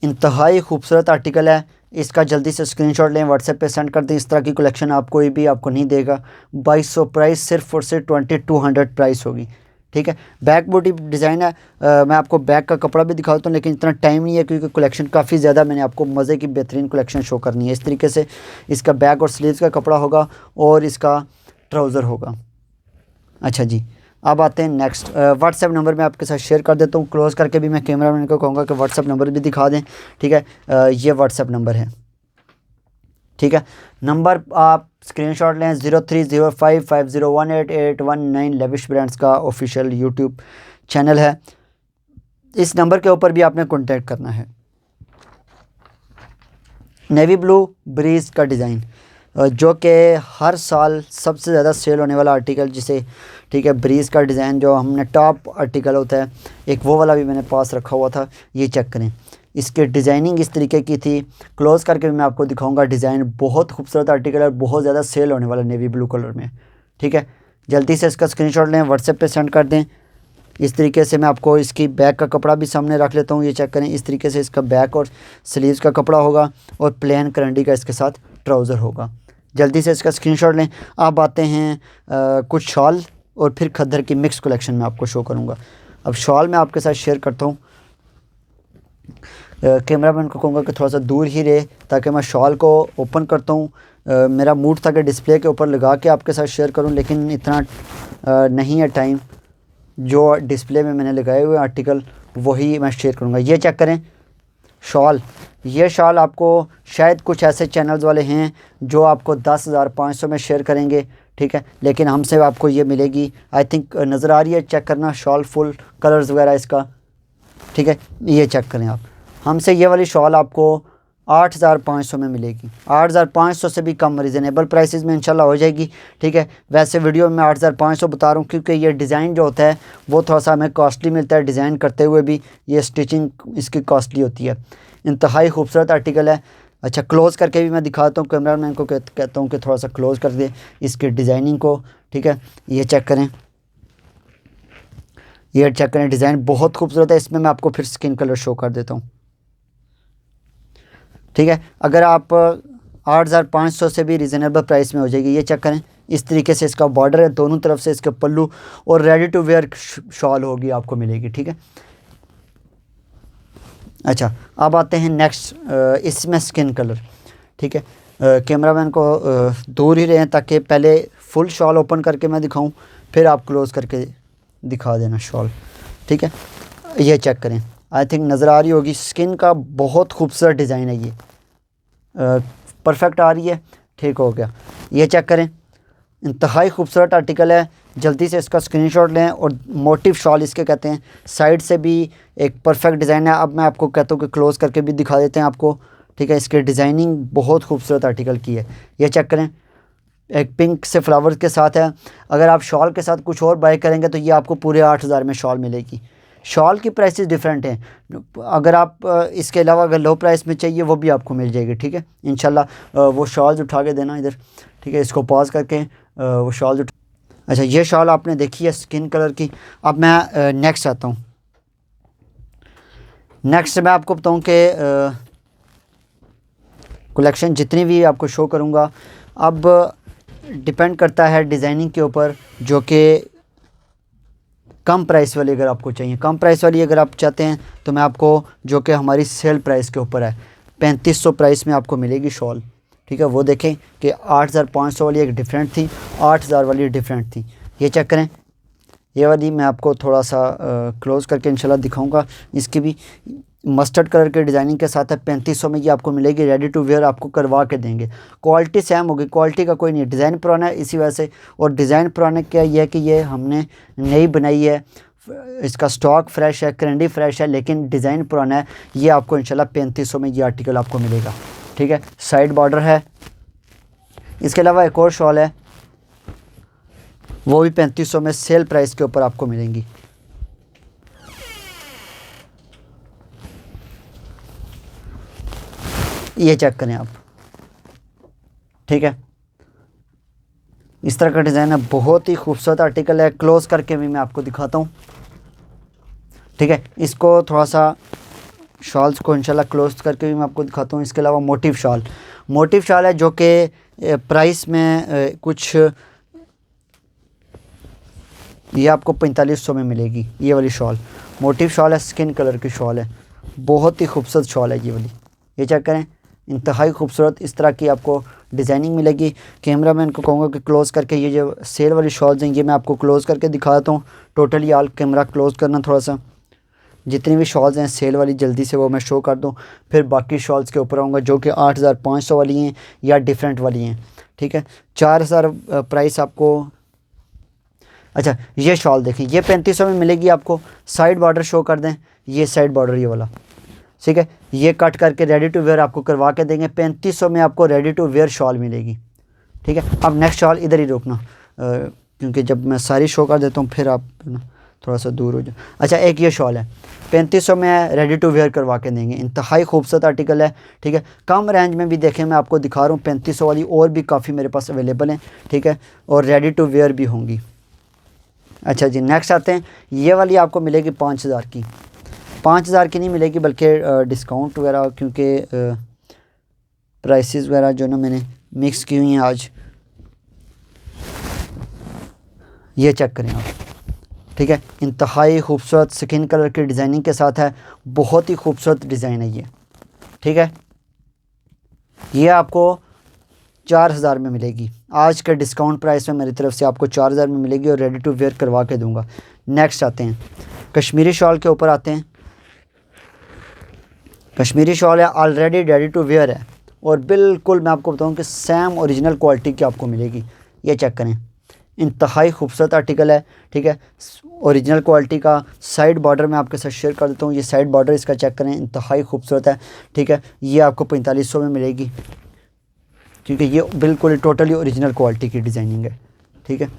[SPEAKER 1] इंतहाई खूबसूरत आर्टिकल है। इसका जल्दी से स्क्रीनशॉट लें, व्हाट्सएप पे सेंड कर दें। इस तरह की कलेक्शन आप कोई भी आपको नहीं देगा। 2200 प्राइस, सिर्फ और सिर्फ 2200 प्राइस होगी, ठीक है। बैक बूटी डिज़ाइन है, मैं आपको बैक का कपड़ा भी दिखाता हूँ, लेकिन इतना टाइम नहीं है क्योंकि कलेक्शन काफ़ी ज़्यादा, मैंने आपको मज़े की बेहतरीन कलेक्शन शो करनी है। इस तरीके से इसका बैक और स्लीव्स का कपड़ा होगा और इसका ट्राउज़र होगा। अच्छा जी, अब आते हैं नेक्स्ट, व्हाट्सएप नंबर मैं आपके साथ शेयर कर देता हूँ। क्लोज़ करके भी मैं कैमरा मैन को कहूँगा कि व्हाट्सएप नंबर भी दिखा दें, ठीक है। ये व्हाट्सएप नंबर है, ठीक है। नंबर आप स्क्रीनशॉट लें, 0305501881 लेविश ब्रांड्स का ऑफिशियल यूट्यूब चैनल है। इस नंबर के ऊपर भी आपने कॉन्टैक्ट करना है। नेवी ब्लू ब्रीज का डिज़ाइन जो कि हर साल सबसे ज़्यादा सेल होने वाला आर्टिकल जिसे, ठीक है, ब्रीज का डिज़ाइन जो हमने टॉप आर्टिकल होता है, एक वो वाला भी मैंने पास रखा हुआ था। ये चेक करें, इसकी डिज़ाइनिंग इस तरीके की थी। क्लोज़ करके भी मैं आपको दिखाऊंगा। डिज़ाइन बहुत खूबसूरत आर्टिकल है, बहुत ज़्यादा सेल होने वाला नेवी ब्लू कलर में, ठीक है। जल्दी से इसका स्क्रीनशॉट लें, व्हाट्सएप पे सेंड कर दें। इस तरीके से मैं आपको इसकी बैक का कपड़ा भी सामने रख लेता हूँ। ये चेक करें, इस तरीके से इसका बैक और स्लीव्स का कपड़ा होगा और प्लेन करंडी का इसके साथ ट्राउज़र होगा। जल्दी से इसका स्क्रीनशॉट लें। अब आते हैं कुछ शॉल और फिर खद्दर की मिक्स कलेक्शन में आपको शो करूँगा। अब शॉल मैं आपके साथ शेयर करता हूँ। कैमरा मैन को कहूँगा कि थोड़ा सा दूर ही रहे ताकि मैं शॉल को ओपन करता हूँ। मेरा मूड था कि डिस्प्ले के ऊपर लगा के आपके साथ शेयर करूँ, लेकिन इतना नहीं है टाइम। जो डिस्प्ले में मैंने लगाए हुए आर्टिकल वही मैं शेयर करूँगा। ये चेक करें शॉल। ये शॉल आपको शायद कुछ ऐसे चैनल्स वाले हैं जो आपको 10,500 में शेयर करेंगे, ठीक है, लेकिन हमसे आपको ये मिलेगी, आई थिंक नज़र आ रही है, चेक करना शॉल फुल कलर्स वगैरह इसका, ठीक है। ये चेक करें आप, हमसे ये वाली शॉल आपको 8,500 में मिलेगी। 8,500 से भी कम रीज़नेबल प्राइसेस में इंशाल्लाह हो जाएगी, ठीक है। वैसे वीडियो में 8,500 बता रहा हूँ क्योंकि ये डिज़ाइन जो होता है वो थोड़ा सा हमें कॉस्टली मिलता है। डिज़ाइन करते हुए भी ये स्टिचिंग इसकी कॉस्टली होती है। इंतहाई खूबसूरत आर्टिकल है। अच्छा, क्लोज़ करके भी मैं दिखाता हूँ। कैमरा मैन को कहता हूँ कि थोड़ा सा क्लोज़ कर दे इसकी डिज़ाइनिंग को, ठीक है। ये चेक करें, ये चेक करें, डिज़ाइन बहुत खूबसूरत है। इसमें मैं आपको फिर स्किन कलर शो कर देता हूँ, ठीक है। अगर आप 8,500 से भी रीज़नेबल प्राइस में हो जाएगी। ये चेक करें, इस तरीके से इसका बॉर्डर है, दोनों तरफ से इसके पल्लू और रेडी टू वेयर शॉल होगी आपको मिलेगी, ठीक है। अच्छा, अब आते हैं नेक्स्ट, इसमें स्किन कलर, ठीक है। कैमरा मैन को दूर ही रहें ताकि पहले फुल शॉल ओपन करके मैं दिखाऊं, फिर आप क्लोज़ करके दिखा देना शॉल, ठीक है। ये चेक करें, आई थिंक नज़र आ रही होगी, स्किन का बहुत खूबसूरत डिज़ाइन है। ये परफेक्ट आ रही है, ठीक हो गया। ये चेक करें, इंतहाई खूबसूरत आर्टिकल है। जल्दी से इसका स्क्रीनशॉट लें। और मोटिव शॉल इसके कहते हैं। साइड से भी एक परफेक्ट डिज़ाइन है। अब मैं आपको कहता हूँ कि क्लोज़ करके भी दिखा देते हैं आपको, ठीक है। इसकी डिज़ाइनिंग बहुत खूबसूरत आर्टिकल की है। ये चेक करें, एक पिंक से फ्लावर्स के साथ है। अगर आप शॉल के साथ कुछ और बाय करेंगे तो ये आपको पूरे 8,000 में शॉल मिलेगी। शॉल की प्राइसेस डिफरेंट हैं। अगर आप इसके अलावा अगर लो प्राइस में चाहिए वो भी आपको मिल जाएगी, ठीक है। इंशाल्लाह वो शॉल्स उठा के देना इधर, ठीक है। इसको पॉज करके वो शॉल्स उठा। अच्छा, ये शॉल आपने देखी है स्किन कलर की। अब मैं नेक्स्ट आता हूँ। नेक्स्ट मैं आपको बताऊँ कि कलेक्शन जितनी भी आपको शो करूँगा अब डिपेंड करता है डिज़ाइनिंग के ऊपर, जो कि कम प्राइस वाली अगर आपको चाहिए, कम प्राइस वाली अगर आप चाहते हैं तो मैं आपको, जो कि हमारी सेल प्राइस के ऊपर है, 3,500 प्राइस में आपको मिलेगी शॉल, ठीक है। वो देखें कि 8,500 वाली एक डिफरेंट थी, 8,000 वाली डिफरेंट थी। ये चेक करें, ये वाली मैं आपको थोड़ा सा क्लोज़ करके इंशाल्लाह दिखाऊंगा। इसकी भी मस्टर्ड कलर के डिज़ाइनिंग के साथ है। 3,500 में ये आपको मिलेगी। रेडी टू वेयर आपको करवा के देंगे। क्वालिटी सेम होगी, क्वालिटी का कोई नहीं है। डिज़ाइन पुराना है इसी वजह से, और डिज़ाइन पुराने क्या ये है कि ये हमने नई बनाई है, इसका स्टॉक फ्रेश है, करंडी फ्रेश है, लेकिन डिज़ाइन पुराना है। ये आपको इंशाल्लाह 3,500 में ये आर्टिकल आपको मिलेगा, ठीक है। साइड बॉर्डर है। इसके अलावा एक और शॉल है, वो भी 3,500 में सेल प्राइस के ऊपर आपको मिलेंगी। ये चेक करें आप, ठीक है। इस तरह का डिज़ाइन है, बहुत ही खूबसूरत आर्टिकल है। क्लोज़ करके भी मैं आपको दिखाता हूँ, ठीक है। इसको थोड़ा सा शॉल्स को इंशाल्लाह क्लोज करके भी मैं आपको दिखाता हूँ। इसके अलावा मोटिव शॉल है जो कि प्राइस में कुछ, ये आपको 4,500 में मिलेगी। ये वाली शॉल मोटिव शॉल है, स्किन कलर की शॉल है, बहुत ही खूबसूरत शॉल है ये वाली। ये चेक करें, इंतहाई खूबसूरत। इस तरह की आपको डिज़ाइनिंग मिलेगी। कैमरा मैन को कहूँगा कि क्लोज़ करके ये जो सेल वाली शॉल्स हैं ये मैं आपको क्लोज़ करके दिखाता हूँ। टोटली ऑल कैमरा क्लोज़ करना थोड़ा सा, जितनी भी शॉल्स हैं सेल वाली जल्दी से वो मैं शो कर दूँ। फिर बाकी शॉल्स के ऊपर आऊँगा जो कि 8500 वाली हैं या डिफरेंट वाली हैं, ठीक है। 4000 प्राइस आपको। अच्छा ये शॉल देखें, ये 3500 में मिलेगी आपको। साइड बॉर्डर शो कर दें, ये साइड बॉर्डर ये वाला, ठीक है। ये कट करके रेडी टू वेयर आपको करवा के देंगे। 3500 में आपको रेडी टू वेयर शॉल मिलेगी, ठीक है। अब नेक्स्ट शॉल इधर ही रोकना, क्योंकि जब मैं सारी शो कर देता हूँ फिर आप ना थोड़ा सा दूर हो जाओ। अच्छा एक ये शॉल है 3500 में रेडी टू वेयर करवा के देंगे। इंतहाई खूबसूरत आर्टिकल है, ठीक है। कम रेंज में भी देखें मैं आपको दिखा रहा हूँ 3500 वाली और भी काफ़ी मेरे पास अवेलेबल हैं, ठीक है, और रेडी टू वेयर भी होंगी। अच्छा जी नेक्स्ट आते हैं, ये वाली आपको मिलेगी 5000 की। 5000 की नहीं मिलेगी बल्कि डिस्काउंट वगैरह, क्योंकि प्राइसेस वगैरह जो ना मैंने मिक्स की हुई हैं आज। ये चेक करें आप, ठीक है। इंतहाई खूबसूरत स्किन कलर की डिज़ाइनिंग के साथ है, बहुत ही खूबसूरत डिज़ाइन है ये, ठीक है। ये आपको 4000 में मिलेगी। आज के डिस्काउंट प्राइस में मेरी तरफ से आपको 4000 में मिलेगी और रेडी टू वेयर करवा के दूंगा। नेक्स्ट आते हैं कश्मीरी शॉल के ऊपर आते हैं। कश्मीरी शॉल है, ऑलरेडी रेडी टू वेयर है और बिल्कुल मैं आपको बताऊं कि सेम ओरिजिनल क्वालिटी की आपको मिलेगी। ये चेक करें, इंतहाई खूबसूरत आर्टिकल है, ठीक है। ओरिजिनल क्वालिटी का साइड बॉर्डर मैं आपके साथ शेयर कर देता हूँ। ये साइड बॉर्डर इसका चेक करें, इंतहाई खूबसूरत है, ठीक है। ये आपको 4500 में मिलेगी, क्योंकि ये बिल्कुल टोटली ओरिजिनल क्वालिटी की डिज़ाइनिंग है, ठीक है।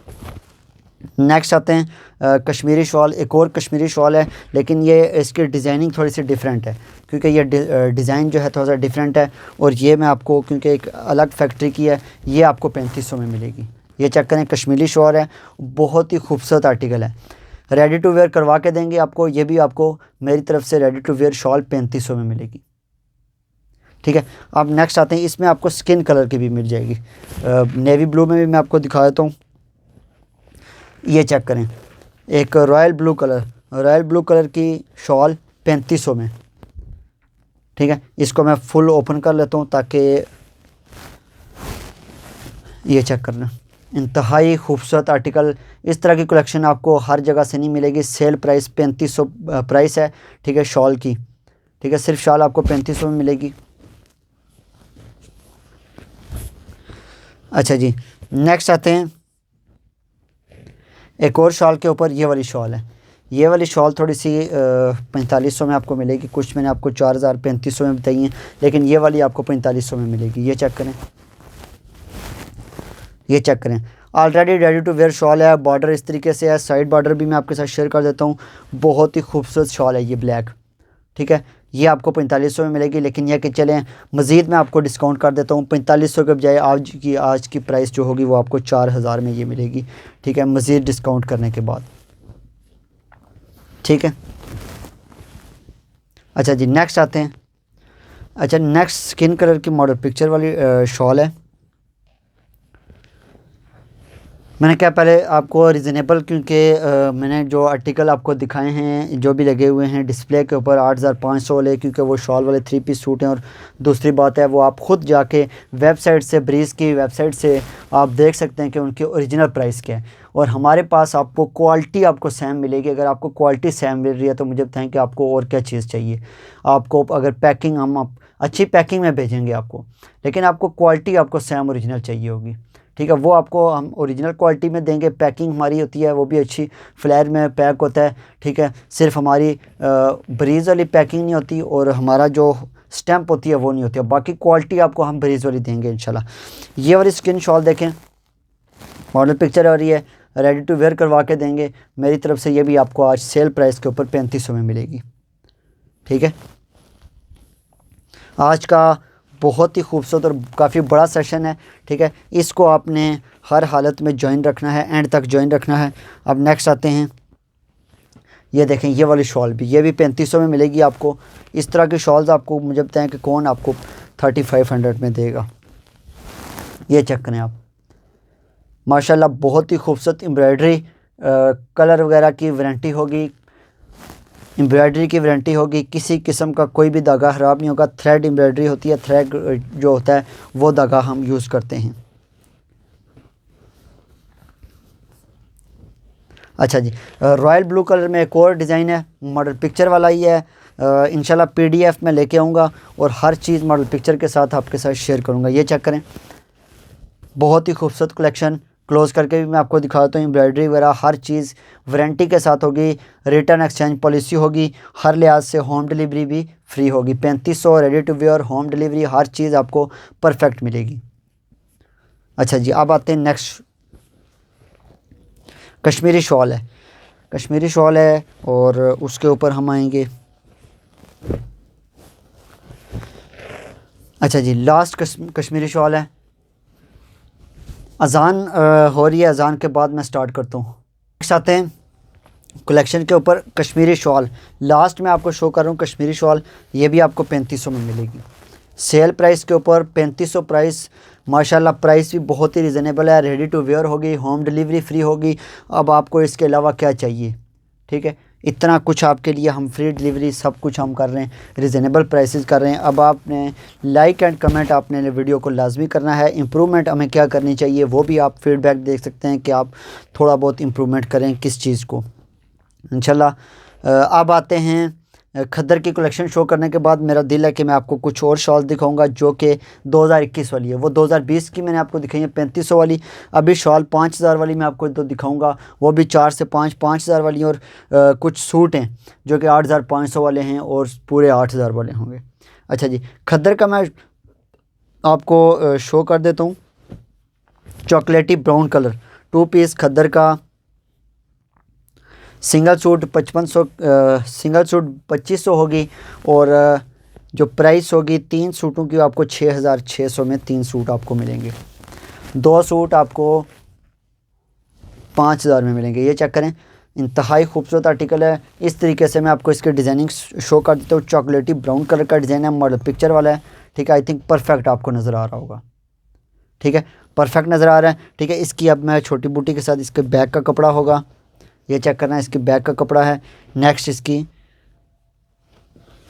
[SPEAKER 1] नेक्स्ट आते हैं कश्मीरी शॉल। एक और कश्मीरी शॉल है, लेकिन ये इसकी डिज़ाइनिंग थोड़ी सी डिफरेंट है, क्योंकि ये डिज़ाइन जो है थोड़ा सा डिफरेंट है। और ये मैं आपको, क्योंकि एक अलग फैक्ट्री की है, ये आपको 3500 में मिलेगी। ये चेक करें, कश्मीरी शॉल है, बहुत ही खूबसूरत आर्टिकल है, रेडी टू वेयर करवा के देंगे आपको। ये भी आपको मेरी तरफ से रेडी टू वेयर शॉल 3500 में मिलेगी, ठीक है। अब नेक्स्ट आते हैं, इसमें आपको स्किन कलर की भी मिल जाएगी। नेवी ब्लू में भी मैं आपको दिखा देता हूँ। ये चेक करें, एक रॉयल ब्लू कलर की शॉल 3500 में, ठीक है। इसको मैं फुल ओपन कर लेता हूँ ताकि ये चेक करना, इंतहाई खूबसूरत आर्टिकल। इस तरह की कलेक्शन आपको हर जगह से नहीं मिलेगी। सेल प्राइस 3500 प्राइस है, ठीक है, शॉल की, ठीक है। सिर्फ शॉल आपको 3500 में मिलेगी। अच्छा जी नेक्स्ट आते हैं एक और शॉल के ऊपर। ये वाली शॉल है, ये वाली शॉल थोड़ी सी 4500 में आपको मिलेगी। कुछ मैंने आपको 4000 3500 में बताई हैं, लेकिन ये वाली आपको 4500 में मिलेगी। ये चेक करें, ये चेक करें, already ready to wear shawl है। बॉर्डर इस तरीके से है, साइड बॉर्डर भी मैं आपके साथ शेयर कर देता हूँ। बहुत ही खूबसूरत शॉल है ये ब्लैक, ठीक है। ये आपको 4500 में मिलेगी, लेकिन यह कि चलें मज़ीद मैं आपको डिस्काउंट कर देता हूँ। 4500 के बजाय आज की प्राइस जो होगी वो आपको 4000 में ये मिलेगी, ठीक है, मज़ीद डिस्काउंट करने के बाद, ठीक है। अच्छा जी नेक्स्ट आते हैं। अच्छा नेक्स्ट स्किन कलर की मॉडल पिक्चर वाली शॉल है। मैंने क्या पहले आपको रिजनेबल, क्योंकि मैंने जो आर्टिकल आपको दिखाए हैं जो भी लगे हुए हैं डिस्प्ले के ऊपर 8500 वाले, क्योंकि वो शॉल वाले 3 पीस सूट हैं। और दूसरी बात है वो आप ख़ुद जाके वेबसाइट से, ब्रीज़ की वेबसाइट से आप देख सकते हैं कि उनकी ओरिजिनल प्राइस क्या है। और हमारे पास आपको क्वालिटी आपको सेम मिलेगी। अगर आपको क्वालिटी सेम मिल रही है तो मुझे बताएं कि आपको और क्या चीज़ चाहिए। आपको अगर पैकिंग हम अच्छी पैकिंग में भेजेंगे आपको, लेकिन आपको क्वालिटी आपको सेम ओरिजिनल चाहिए होगी, ठीक है। वो आपको हम ओरिजिनल क्वालिटी में देंगे। पैकिंग हमारी होती है वो भी अच्छी फ्लेयर में पैक होता है, ठीक है। सिर्फ हमारी ब्रीज़ वाली पैकिंग नहीं होती और हमारा जो स्टैम्प होती है वो नहीं होती है। बाकी क्वालिटी आपको हम ब्रीज़ वाली देंगे इंशाल्लाह। ये वाली स्किन शॉल देखें, मॉडल पिक्चर आ रही है, रेडी टू वेयर करवा के देंगे मेरी तरफ से। ये भी आपको आज सेल प्राइस के ऊपर 3500 में मिलेगी, ठीक है। आज का बहुत ही खूबसूरत और काफ़ी बड़ा सेशन है, ठीक है। इसको आपने हर हालत में ज्वाइन रखना है, एंड तक ज्वाइन रखना है। अब नेक्स्ट आते हैं, ये देखें, ये वाली शॉल भी, ये भी 3500 में मिलेगी आपको। इस तरह की शॉल्स आपको मुझे बताएं कि कौन आपको 3500 में देगा। ये चेक करें आप, माशाल्लाह बहुत ही खूबसूरत एम्ब्रॉयडरी कलर वगैरह की वारंटी होगी। एम्ब्रॉयडरी की वारंटी होगी, किसी किस्म का कोई भी धागा ख़राब नहीं होगा। थ्रेड एम्ब्रॉयडरी होती है, थ्रेड जो होता है वो धागा हम यूज़ करते हैं। अच्छा जी, रॉयल ब्लू कलर में एक और डिज़ाइन है, मॉडल पिक्चर वाला ही है। इंशाल्लाह PDF में लेके आऊँगा और हर चीज़ मॉडल पिक्चर के साथ आपके साथ शेयर करूँगा। ये चेक करें, बहुत ही खूबसूरत कलेक्शन। क्लोज़ करके भी मैं आपको दिखाता हूँ। एम्ब्रॉयडरी वगैरह हर चीज़ वारंटी के साथ होगी, रिटर्न एक्सचेंज पॉलिसी होगी, हर लिहाज से होम डिलीवरी भी फ्री होगी। 3500 ready to wear, home delivery, हर चीज़ आपको परफेक्ट मिलेगी। अच्छा जी, अब आते हैं नेक्स्ट। कश्मीरी शॉल है, कश्मीरी शॉल है और उसके ऊपर हम आएंगे। अच्छा जी, लास्ट कश्मीरी शॉल है। अज़ान हो रही है, अज़ान के बाद मैं स्टार्ट करता हूँ। नेक्स्ट आते हैं कलेक्शन के ऊपर, कश्मीरी शॉल। लास्ट में आपको शो कर रहा हूँ कश्मीरी शॉल, ये भी आपको 3500 में मिलेगी। सेल प्राइस के ऊपर 3500 प्राइस, माशाल्लाह प्राइस भी बहुत ही रिजनेबल है। रेडी टू वेयर होगी, होम डिलीवरी फ्री होगी। अब आपको इसके अलावा क्या चाहिए, ठीक है। इतना कुछ आपके लिए हम फ्री डिलीवरी सब कुछ हम कर रहे हैं, रिजनेबल प्राइसेस कर रहे हैं। अब आपने लाइक एंड कमेंट आपने वीडियो को लाजमी करना है। इम्प्रूवमेंट हमें क्या करनी चाहिए वो भी आप फीडबैक देख सकते हैं कि आप थोड़ा बहुत इम्प्रूवमेंट करें किस चीज़ को, इंशाल्लाह। अब आते हैं खद्दर की कलेक्शन शो करने के बाद मेरा दिल है कि मैं आपको कुछ और शॉल दिखाऊंगा जो कि 2021 वाली है। वो 2020 की मैंने आपको दिखाई है 3500 वाली। अभी शॉल 5000 वाली मैं आपको तो दिखाऊंगा, वो भी 4 से 5, 5000 वाली। और कुछ सूट हैं जो कि 8500 वाले हैं और पूरे 8000 वाले होंगे। अच्छा जी, खद्दर का मैं आपको शो कर देता हूँ। चॉकलेटी ब्राउन कलर 2 पीस खद्दर का, सिंगल सूट 5500, सिंगल सूट 2500 होगी। और जो प्राइस होगी 3 सूटों की आपको 6600 में 3 सूट आपको मिलेंगे। 2 सूट आपको 5000 में मिलेंगे। ये चेक करें, इंतहाई खूबसूरत आर्टिकल है। इस तरीके से मैं आपको इसके डिज़ाइनिंग शो कर देता हूँ। चॉकलेटी ब्राउन कलर का डिज़ाइन है, मॉडल पिक्चर वाला है, ठीक है। आई थिंक परफेक्ट आपको नज़र आ रहा होगा, ठीक है, परफेक्ट नज़र आ रहा है, ठीक है। इसकी अब मैं छोटी बूटी के साथ इसके बैक का कपड़ा होगा, ये चेक करना है, इसकी बैक का कपड़ा है। नेक्स्ट इसकी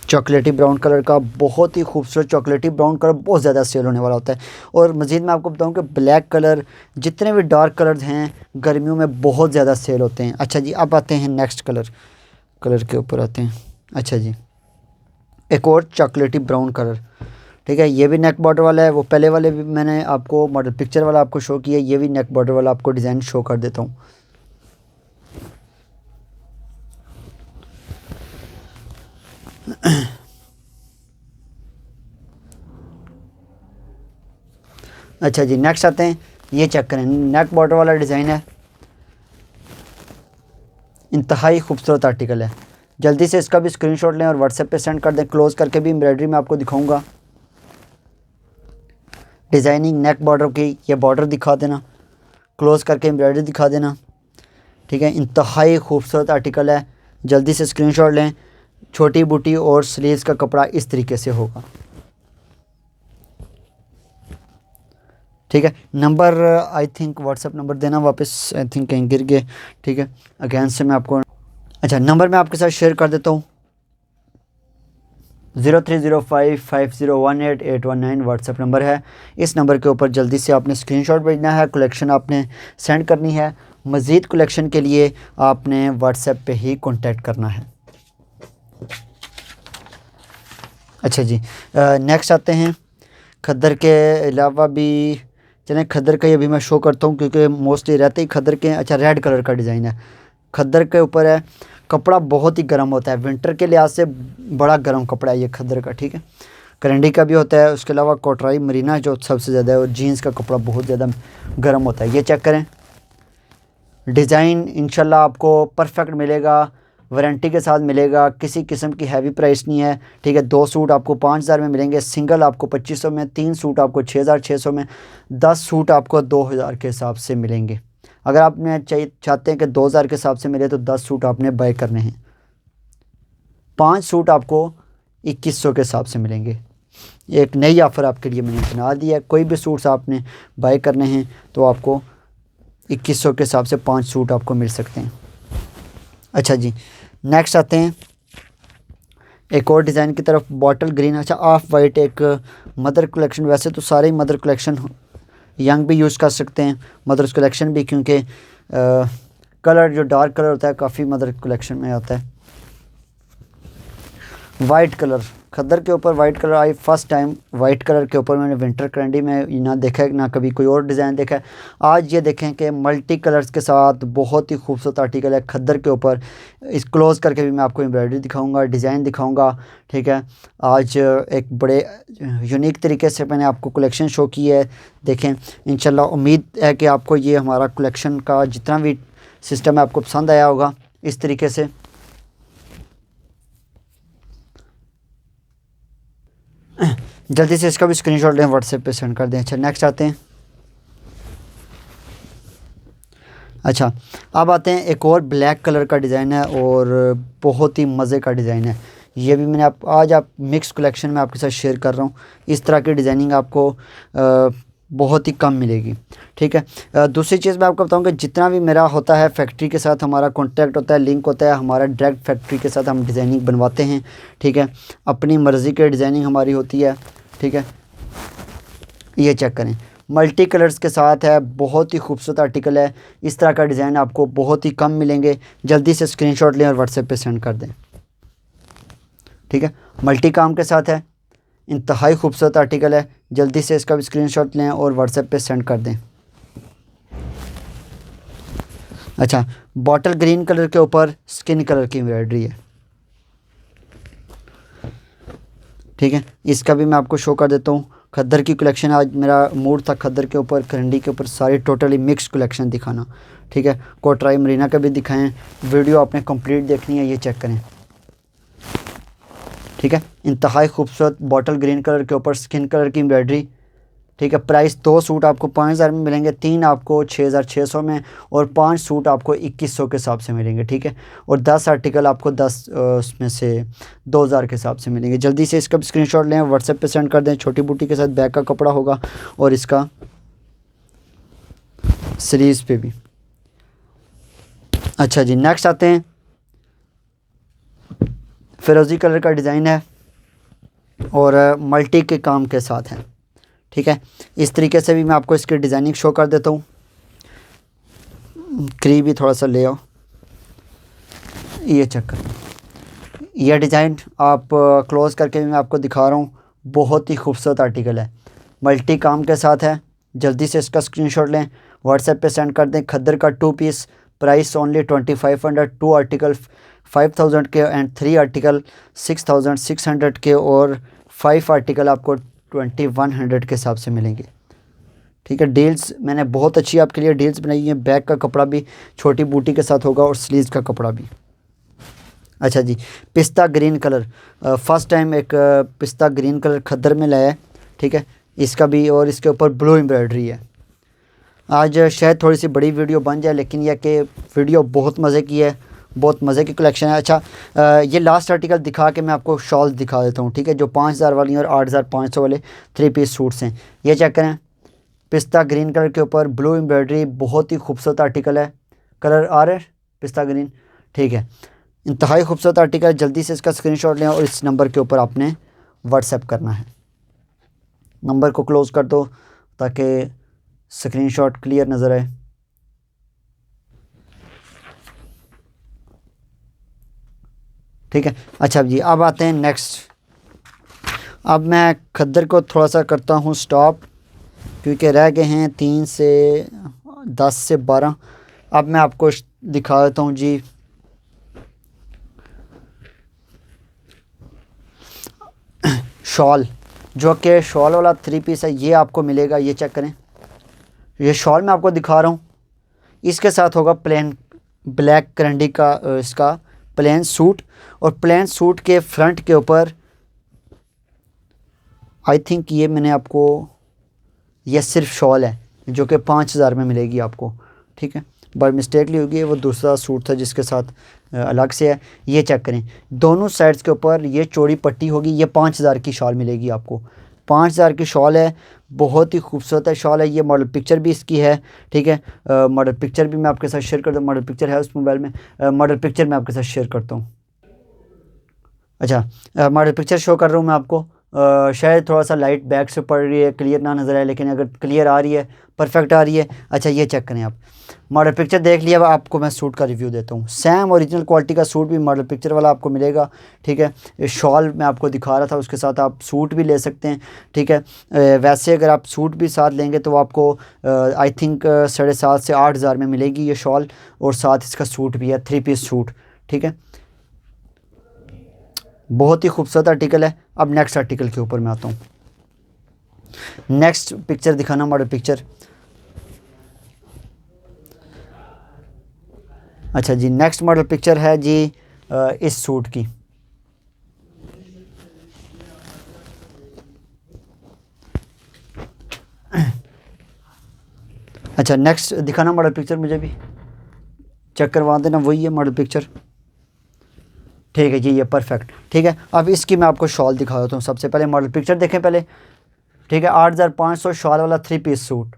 [SPEAKER 1] चॉकलेटी ब्राउन कलर का, बहुत ही खूबसूरत चॉकलेटी ब्राउन कलर बहुत ज़्यादा सेल होने वाला होता है। और मज़ीद मैं आपको बताऊं कि ब्लैक कलर, जितने भी डार्क कलर्स हैं गर्मियों में बहुत ज़्यादा सेल होते हैं। अच्छा जी, अब आते हैं नेक्स्ट कलर के ऊपर आते हैं। अच्छा जी, एक और चॉकलेटी ब्राउन कलर, ठीक है। ये भी नेक बॉर्डर वाला है। वो पहले वाले भी मैंने आपको मॉडल पिक्चर वाला आपको शो किया, ये भी नेक बॉर्डर वाला आपको डिज़ाइन शो कर देता हूँ। अच्छा जी, नेक्स्ट आते हैं। ये चेक करें, नेक बॉर्डर वाला डिज़ाइन है, इंतहाई खूबसूरत आर्टिकल है। जल्दी से इसका भी स्क्रीनशॉट लें और व्हाट्सएप पे सेंड कर दें। क्लोज़ करके भी एम्ब्रॉयडरी में आपको दिखाऊंगा, डिज़ाइनिंग नेक बॉर्डर की, ये बॉर्डर दिखा देना, क्लोज़ करके एम्ब्रॉयडरी दिखा देना, ठीक है। इंतहाई खूबसूरत आर्टिकल है, जल्दी से स्क्रीनशॉट लें। छोटी बूटी और स्लीव्स का कपड़ा इस तरीके से होगा, ठीक है। Number I think WhatsApp number देना वापस, आई थिंक कहीं गिर गए, ठीक है। अगेन से मैं आपको, अच्छा नंबर मैं आपके साथ शेयर कर देता हूँ। 03055018 व्हाट्सएप नंबर है। इस नंबर के ऊपर जल्दी से आपने स्क्रीनशॉट भेजना है, कलेक्शन आपने सेंड करनी है। मज़ीद कलेक्शन के लिए आपने व्हाट्सएप पे ही कांटेक्ट करना है। अच्छा जी, नेक्स्ट आते हैं। खद्दर के अलावा भी चलें, खद्दर का ये भी मैं शो करता हूँ क्योंकि मोस्टली रहते ही खद्दर के। अच्छा, रेड कलर का डिज़ाइन है, खद्दर के ऊपर है। कपड़ा बहुत ही गर्म होता है, विंटर के लिहाज से बड़ा गर्म कपड़ा है ये खद्दर का, ठीक है। करंडी का भी होता है, उसके अलावा कोटराई मरीना जो सबसे ज़्यादा है, और जीन्स का कपड़ा बहुत ज़्यादा गर्म होता है। ये चेक करें, डिज़ाइन इंशाल्लाह आपको परफेक्ट मिलेगा, वारंटी के साथ मिलेगा, किसी किस्म की हैवी प्राइस नहीं है, ठीक है। 2 सूट आपको 5000 में मिलेंगे, सिंगल आपको 2500 में, 3 सूट आपको 6600 में, 10 सूट आपको 2000 के हिसाब से मिलेंगे। अगर आपने चाहते हैं कि 2000 के हिसाब से मिले तो 10 सूट आपने बाय करने हैं। 5 सूट आपको 2100 के हिसाब से मिलेंगे। एक नई ऑफ़र आपके लिए मैंने बना दी है, कोई भी सूट्स आपने बाय करने हैं तो आपको 2100 के हिसाब से 5 सूट आपको मिल सकते हैं। अच्छा जी, नेक्स्ट आते हैं। एक और डिज़ाइन की तरफ बॉटल ग्रीन, अच्छा ऑफ वाइट एक मदर कलेक्शन। वैसे तो सारे ही मदर कलेक्शन यंग भी यूज़ कर सकते हैं, मदर्स कलेक्शन भी, क्योंकि कलर जो डार्क कलर होता है काफ़ी मदर कलेक्शन में आता है। वाइट कलर खद्दर के ऊपर वाइट कलर, आई फर्स्ट टाइम वाइट कलर के ऊपर मैंने विंटर कैंडी में ना देखा है ना कभी कोई और डिज़ाइन देखा है। आज ये देखें कि मल्टी कलर्स के साथ बहुत ही खूबसूरत आर्टिकल है खद्दर के ऊपर। इस क्लोज करके भी मैं आपको एम्ब्रॉयडरी दिखाऊंगा, डिज़ाइन दिखाऊंगा, ठीक है। आज एक बड़े यूनिक तरीके से मैंने आपको कलेक्शन शो की है। देखें इंशाल्लाह, उम्मीद है कि आपको ये हमारा कलेक्शन का जितना भी सिस्टम है आपको पसंद आया होगा। इस तरीके से जल्दी से इसका भी स्क्रीनशॉट लें, व्हाट्सएप पे सेंड कर दें। अच्छा नेक्स्ट आते हैं। अच्छा अब आते हैं, एक और ब्लैक कलर का डिज़ाइन है और बहुत ही मज़े का डिज़ाइन है। ये भी मैंने आज मिक्स कलेक्शन में आपके साथ शेयर कर रहा हूँ। इस तरह की डिज़ाइनिंग आपको बहुत ही कम मिलेगी, ठीक है। दूसरी चीज़ मैं आपको बताऊंगा, जितना भी मेरा होता है फैक्ट्री के साथ हमारा कांटेक्ट होता है, लिंक होता है हमारा डायरेक्ट फैक्ट्री के साथ, हम डिज़ाइनिंग बनवाते हैं, ठीक है। अपनी मर्ज़ी की डिज़ाइनिंग हमारी होती है, ठीक है। ये चेक करें, मल्टी कलर्स के साथ है, बहुत ही खूबसूरत आर्टिकल है। इस तरह का डिज़ाइन आपको बहुत ही कम मिलेंगे। जल्दी से स्क्रीनशॉट लें और व्हाट्सएप पे सेंड कर दें, ठीक है। मल्टी काम के साथ है, इंतहाई खूबसूरत आर्टिकल है। जल्दी से इसका भी स्क्रीनशॉट लें और व्हाट्सएप पे सेंड कर दें। अच्छा बॉटल ग्रीन कलर के ऊपर स्किन कलर की एम्ब्रॉयडरी है, ठीक है। इसका भी मैं आपको शो कर देता हूँ। खद्दर की कलेक्शन, आज मेरा मूड था खद्दर के ऊपर, करंडी के ऊपर सारी टोटली मिक्स कलेक्शन दिखाना, ठीक है। कोटराई मरीना का भी दिखाएं। वीडियो आपने कंप्लीट देखनी है, ये चेक करें, ठीक है। इंतहाई खूबसूरत बॉटल ग्रीन कलर के ऊपर स्किन कलर की एम्ब्रॉयडरी, ठीक है। प्राइस 2 सूट आपको 5000 में मिलेंगे, 3 आपको 6600 में और 5 सूट आपको 2100 के हिसाब से मिलेंगे, ठीक है। और 10 आर्टिकल आपको 10 उसमें से 2000 के हिसाब से मिलेंगे। जल्दी से इसका स्क्रीनशॉट लें, व्हाट्सएप पे सेंड कर दें। छोटी बूटी के साथ बैग का कपड़ा होगा और इसका सीरीज़ पे भी। अच्छा जी नेक्स्ट आते हैं, फिरोज़ी कलर का डिज़ाइन है और मल्टी के काम के साथ है, ठीक है। इस तरीके से भी मैं आपको इसकी डिज़ाइनिंग शो कर देता हूँ। करीब भी थोड़ा सा ले आओ, ये चेक करो, यह डिज़ाइन आप क्लोज़ करके भी मैं आपको दिखा रहा हूँ। बहुत ही खूबसूरत आर्टिकल है, मल्टी काम के साथ है। जल्दी से इसका स्क्रीनशॉट लें, व्हाट्सएप पे सेंड कर दें। खद्दर का 2 पीस, प्राइस ओनली 2500, 2 आर्टिकल 5000 के एंड 3 आर्टिकल 6600 के और 5 आर्टिकल आपको 2100 के हिसाब से मिलेंगे, ठीक है। डील्स मैंने बहुत अच्छी आपके लिए डील्स बनाई है। बैक का कपड़ा भी छोटी बूटी के साथ होगा और स्लीव्स का कपड़ा भी। अच्छा जी पिस्ता ग्रीन कलर, फर्स्ट टाइम एक पिस्ता ग्रीन कलर खद्दर में लाया है, ठीक है। इसका भी और इसके ऊपर ब्लू एम्ब्रॉयडरी है। आज शायद थोड़ी सी बड़ी वीडियो बन जाए, लेकिन यह कि वीडियो बहुत मज़े की है, बहुत मज़े की कलेक्शन है। अच्छा ये लास्ट आर्टिकल दिखा के मैं आपको शॉल दिखा देता हूँ, ठीक है, जो 5000 वाली और 8500 वाले 3 पीस सूट्स हैं। ये चेक करें, पिस्ता ग्रीन कलर के ऊपर ब्लू एम्ब्रॉयडरी, बहुत ही खूबसूरत आर्टिकल है। कलर आ रहा है पिस्ता ग्रीन, ठीक है। इंतहाई खूबसूरत आर्टिकल। जल्दी से इसका स्क्रीनशॉट लें और इस नंबर के ऊपर आपने व्हाट्सएप करना है। नंबर को क्लोज़ कर दो ताकि स्क्रीनशॉट क्लियर नज़र आए। ठीक है। अच्छा जी अब आते हैं नेक्स्ट। अब मैं खद्दर को थोड़ा सा करता हूँ स्टॉप, क्योंकि रह गए हैं 3 से 10 से 12। अब मैं आपको दिखा देता हूँ जी शॉल, जो कि शॉल वाला 3 पीस है। ये आपको मिलेगा, ये चेक करें, ये शॉल मैं आपको दिखा रहा हूँ। इसके साथ होगा प्लेन ब्लैक करंडी का इसका प्लेन सूट, और प्लेन सूट के फ्रंट के ऊपर आई थिंक ये मैंने आपको, ये सिर्फ शॉल है जो कि 5000 में मिलेगी आपको, ठीक है। बाय मिस्टेकली होगी, वो दूसरा सूट था जिसके साथ अलग से है। ये चेक करें, दोनों साइड्स के ऊपर ये चौड़ी पट्टी होगी। ये 5000 की शॉल मिलेगी आपको, 5000 की शॉल है। बहुत ही खूबसूरत है शॉल है। ये मॉडल पिक्चर भी इसकी है, ठीक है। मॉडल पिक्चर भी मैं आपके साथ शेयर करता हूँ। मॉडल पिक्चर है उस मोबाइल में, मॉडल पिक्चर मैं आपके साथ शेयर करता हूँ। अच्छा मॉडल पिक्चर शो कर रहा हूँ मैं आपको। शायद थोड़ा सा लाइट बैक से पड़ रही है, क्लियर ना नज़र आए, लेकिन अगर क्लियर आ रही है, परफेक्ट आ रही है। अच्छा ये चेक करें आप, मॉडल पिक्चर देख लिया। अब आपको मैं सूट का रिव्यू देता हूँ। सेम ओरिजिनल क्वालिटी का सूट भी मॉडल पिक्चर वाला आपको मिलेगा, ठीक है। ये शॉल मैं आपको दिखा रहा था, उसके साथ आप सूट भी ले सकते हैं, ठीक है। वैसे अगर आप सूट भी साथ लेंगे तो आपको आई थिंक 7,500 से 8,000 में मिलेगी ये शॉल, और साथ इसका सूट भी है, 3 पीस सूट, ठीक है। बहुत ही खूबसूरत आर्टिकल है। अब नेक्स्ट आर्टिकल के ऊपर मैं आता हूँ। नेक्स्ट पिक्चर दिखाना, मॉडल पिक्चर। अच्छा जी, नेक्स्ट मॉडल पिक्चर है जी इस सूट की। अच्छा नेक्स्ट दिखाना मॉडल पिक्चर, मुझे भी चेक करवा देना। वही है मॉडल पिक्चर, ठीक है जी, ये परफेक्ट, ठीक है। अब इसकी मैं आपको शॉल दिखा देता हूँ। सबसे पहले मॉडल पिक्चर देखें पहले, ठीक है। 8,500 शॉल वाला 3 piece suit,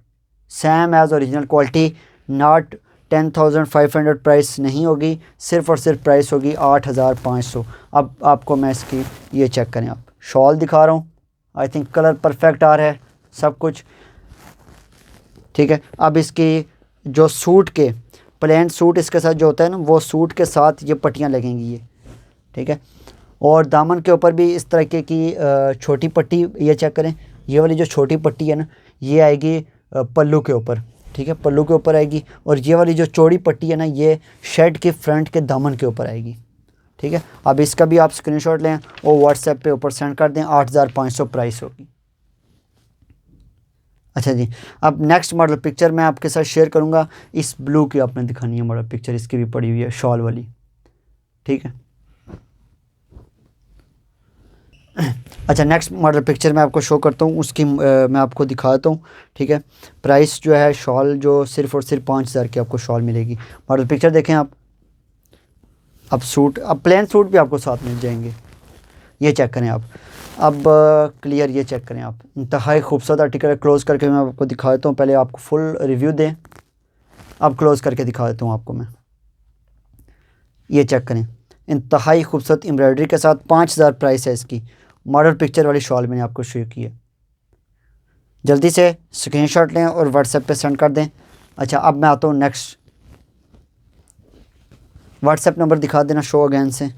[SPEAKER 1] same as original quality, not 10,500 price नहीं होगी, सिर्फ़ और सिर्फ प्राइस होगी 8,500। अब आपको मैं इसकी ये चेक करें, आप शॉल दिखा रहा हूँ। आई थिंक कलर परफेक्ट आ रहा है, सब कुछ ठीक है। अब इसकी जो सूट के प्लेन सूट इसके साथ जो होता है ना, वो सूट के साथ ये पट्टियाँ लगेंगी ये, ठीक है। और दामन के ऊपर भी इस तरह की छोटी पट्टी, ये चेक करें, ये वाली जो छोटी पट्टी है ना, ये आएगी पल्लू के ऊपर, ठीक है, पल्लू के ऊपर आएगी। और ये वाली जो चौड़ी पट्टी है ना, ये शर्ट के फ्रंट के दामन के ऊपर आएगी, ठीक है। अब इसका भी आप स्क्रीनशॉट लें और व्हाट्सएप पे ऊपर सेंड कर दें। 8,500 प्राइस होगी। अच्छा जी, अब नेक्स्ट मॉडल पिक्चर मैं आपके साथ शेयर करूँगा। इस ब्लू की आपने दिखानी है मॉडल पिक्चर, इसकी भी पड़ी हुई है शॉल वाली, ठीक है। अच्छा नेक्स्ट मॉडल पिक्चर मैं आपको शो करता हूँ, उसकी मैं आपको दिखाता हूँ, ठीक है। प्राइस जो है शॉल जो सिर्फ़ और सिर्फ 5,000 की आपको शॉल मिलेगी। मॉडल पिक्चर देखें आप। अब सूट, अब प्लेन सूट भी आपको साथ मिल जाएंगे, ये चेक करें आप। अब क्लियर ये चेक करें आप, इंतहाई खूबसूरत आर्टिकल है। क्लोज़ करके मैं आपको दिखा देता हूँ, पहले आपको फुल रिव्यू दें, अब क्लोज़ करके दिखा देता हूँ आपको मैं। ये चेक करें, इंतहाई खूबसूरत एम्ब्रॉयडरी के साथ 5,000 प्राइस है इसकी। मॉडल पिक्चर वाली शॉल मैंने आपको शेयर की है। जल्दी से स्क्रीनशॉट लें और व्हाट्सएप पे सेंड कर दें। अच्छा अब मैं आता हूँ नेक्स्ट, व्हाट्सएप नंबर दिखा देना शो अगेन से।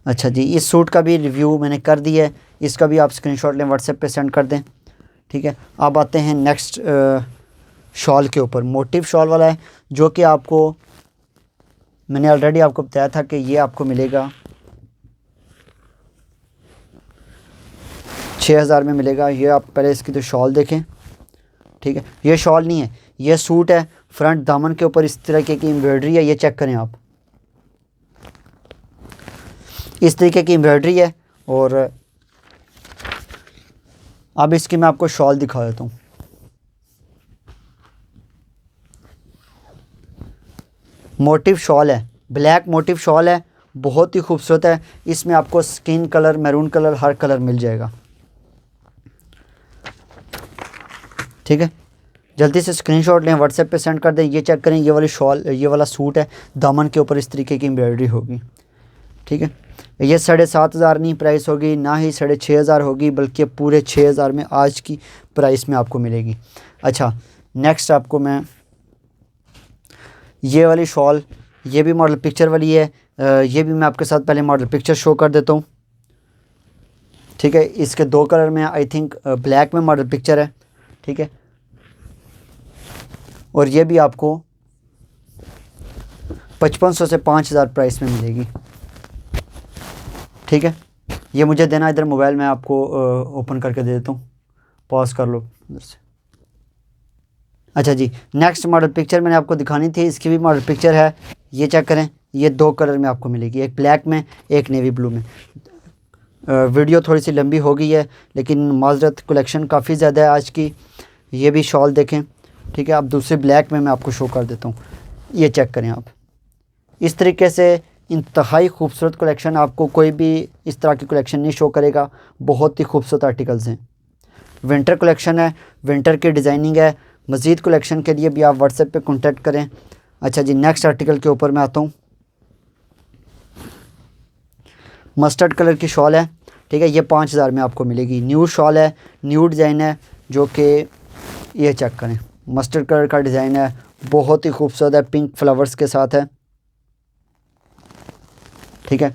[SPEAKER 1] अच्छा जी, इस सूट का भी रिव्यू मैंने कर दिया है, इसका भी आप स्क्रीनशॉट लें, व्हाट्सएप पे सेंड कर दें, ठीक है। अब आते हैं नेक्स्ट शॉल के ऊपर। मोटिव शॉल वाला है, जो कि आपको मैंने ऑलरेडी आपको बताया था कि ये आपको मिलेगा 6,000 में मिलेगा। ये आप पहले इसकी तो शॉल देखें, ठीक है। ये शॉल नहीं है, ये सूट है। फ्रंट दामन के ऊपर इस तरह की एम्ब्रॉयडरी है, ये चेक करें आप, इस तरीके की एम्ब्रॉयडरी है। और अब इसकी मैं आपको शॉल दिखा देता हूँ। मोटिव शॉल है, ब्लैक मोटिव शॉल है, बहुत ही खूबसूरत है। इसमें आपको स्किन कलर, मैरून कलर, हर कलर मिल जाएगा, ठीक है। जल्दी से स्क्रीनशॉट लें, व्हाट्सएप पे सेंड कर दें। ये चेक करें, ये वाली शॉल, ये वाला सूट है, दामन के ऊपर इस तरीके की एम्ब्रॉयडरी होगी, ठीक है। ये 7,500 नहीं प्राइस होगी, ना ही 6,500 होगी, बल्कि पूरे 6,000 में आज की प्राइस में आपको मिलेगी। अच्छा नेक्स्ट आपको मैं ये वाली शॉल, ये भी मॉडल पिक्चर वाली है, ये भी मैं आपके साथ पहले मॉडल पिक्चर शो कर देता हूँ, ठीक है। इसके 2 कलर में, आई थिंक ब्लैक में मॉडल पिक्चर है, ठीक है। और ये भी आपको 5,500 से 5,000 प्राइस में मिलेगी, ठीक है। ये मुझे देना इधर, मोबाइल में आपको ओपन करके दे देता हूँ, पॉज कर लो इधर से। अच्छा जी, नेक्स्ट मॉडल पिक्चर मैंने आपको दिखानी थी, इसकी भी मॉडल पिक्चर है, ये चेक करें। ये 2 कलर में आपको मिलेगी, एक ब्लैक में, एक नेवी ब्लू में। वीडियो थोड़ी सी लंबी हो गई है, लेकिन माजरत, कलेक्शन काफ़ी ज़्यादा है आज की। ये भी शॉल देखें, ठीक है। अब दूसरे ब्लैक में मैं आपको शो कर देता हूँ, ये चेक करें आप। इस तरीके से इंतहाई खूबसूरत कलेक्शन, आपको कोई भी इस तरह की कलेक्शन नहीं शो करेगा। बहुत ही खूबसूरत आर्टिकल्स हैं, विंटर कलेक्शन है, विंटर की डिज़ाइनिंग है। मज़ीद कलेक्शन के लिए भी आप व्हाट्सएप पे कांटेक्ट करें। अच्छा जी, नेक्स्ट आर्टिकल के ऊपर मैं आता हूँ। मस्टर्ड कलर की शॉल है, ठीक है, ये 5,000 में आपको मिलेगी। न्यू शॉल है, न्यू डिज़ाइन है, जो कि ये चेक करें, मस्टर्ड कलर का डिज़ाइन है, बहुत ही खूबसूरत है, पिंक फ्लावर्स के साथ है, ठीक है।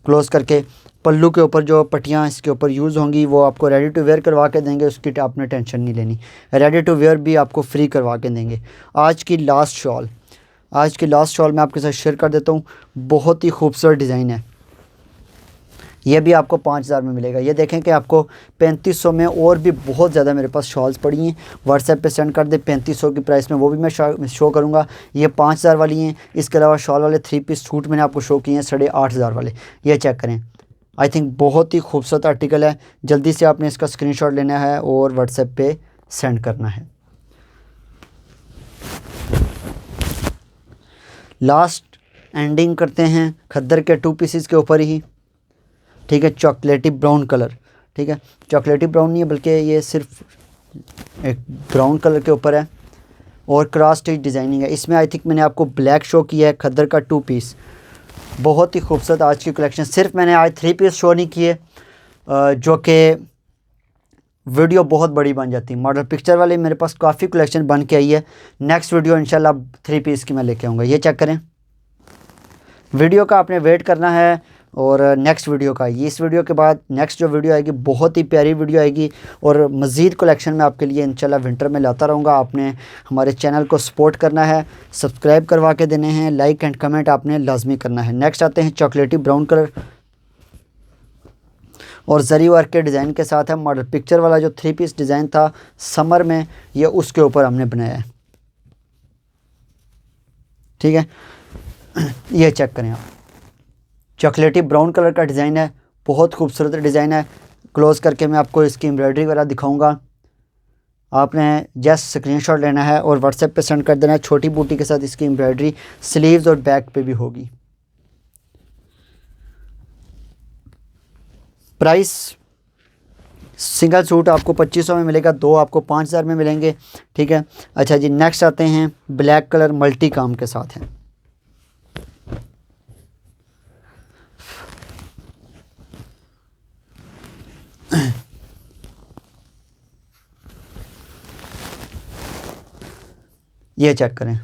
[SPEAKER 1] क्लोज करके पल्लू के ऊपर जो पट्टियाँ इसके ऊपर यूज़ होंगी वो आपको रेडी टू वेयर करवा के देंगे, उसकी आपने टेंशन नहीं लेनी, रेडी टू वेयर भी आपको फ्री करवा के देंगे। आज की लास्ट शॉल मैं आपके साथ शेयर कर देता हूँ, बहुत ही खूबसूरत डिज़ाइन है, ये भी आपको 5,000 में मिलेगा। ये देखें कि आपको 3500 में और भी बहुत ज़्यादा मेरे पास शॉल्स पड़ी हैं, व्हाट्सएप पे सेंड कर दे 3500 की प्राइस में, वो भी मैं शो करूँगा। ये 5,000 वाली हैं, इसके अलावा शॉल वाले 3 पीस सूट मैंने आपको शो किए हैं 8,500 वाले, ये चेक करें। आई थिंक बहुत ही खूबसूरत आर्टिकल है, जल्दी से आपने इसका स्क्रीनशॉट लेना है और व्हाट्सएप पे सेंड करना है। लास्ट एंडिंग करते हैं खद्दर के 2 पीसेस के ऊपर ही, ठीक है, चॉकलेटी ब्राउन कलर, ठीक है, चॉकलेटी ब्राउन नहीं है बल्कि ये सिर्फ एक ब्राउन कलर के ऊपर है और क्रॉस स्टिच डिज़ाइनिंग है। इसमें आई थिंक मैंने आपको ब्लैक शो किया है, खद्दर का 2 पीस, बहुत ही खूबसूरत आज की कलेक्शन। सिर्फ मैंने आज 3 पीस शो नहीं किए, जो कि वीडियो बहुत बड़ी बन जाती है। मॉडल पिक्चर वाली मेरे पास काफ़ी कलेक्शन बन के आई है, नेक्स्ट वीडियो इंशाल्लाह 3 पीस की मैं लेके आऊँगा। ये चेक करें, वीडियो का आपने वेट करना है और नेक्स्ट वीडियो का, ये इस वीडियो के बाद नेक्स्ट जो वीडियो आएगी बहुत ही प्यारी वीडियो आएगी और मज़ीद कलेक्शन मैं आपके लिए इंशाल्लाह विंटर में लाता रहूँगा। आपने हमारे चैनल को सपोर्ट करना है, सब्सक्राइब करवा के देने हैं, लाइक एंड कमेंट आपने लाजमी करना है। नेक्स्ट आते हैं चॉकलेटी ब्राउन कलर और जरी वर्क के डिज़ाइन के साथ है। मॉडल पिक्चर वाला जो 3 पीस डिज़ाइन था समर में, ये उसके ऊपर हमने बनाया है, ठीक है। ये चेक करें आप, चॉकलेटी ब्राउन कलर का डिज़ाइन है, बहुत खूबसूरत डिज़ाइन है। क्लोज़ करके मैं आपको इसकी एम्ब्रॉयडरी वगैरह दिखाऊंगा, आपने जस्ट स्क्रीनशॉट लेना है और व्हाट्सएप पे सेंड कर देना है। छोटी बूटी के साथ इसकी एम्ब्रॉयडरी स्लीव्स और बैक पे भी होगी। प्राइस सिंगल सूट आपको 2500 में मिलेगा, 2 आपको 5,000 में मिलेंगे, ठीक है। अच्छा जी, नेक्स्ट आते हैं ब्लैक कलर मल्टी काम के साथ हैं। ये चेक करें,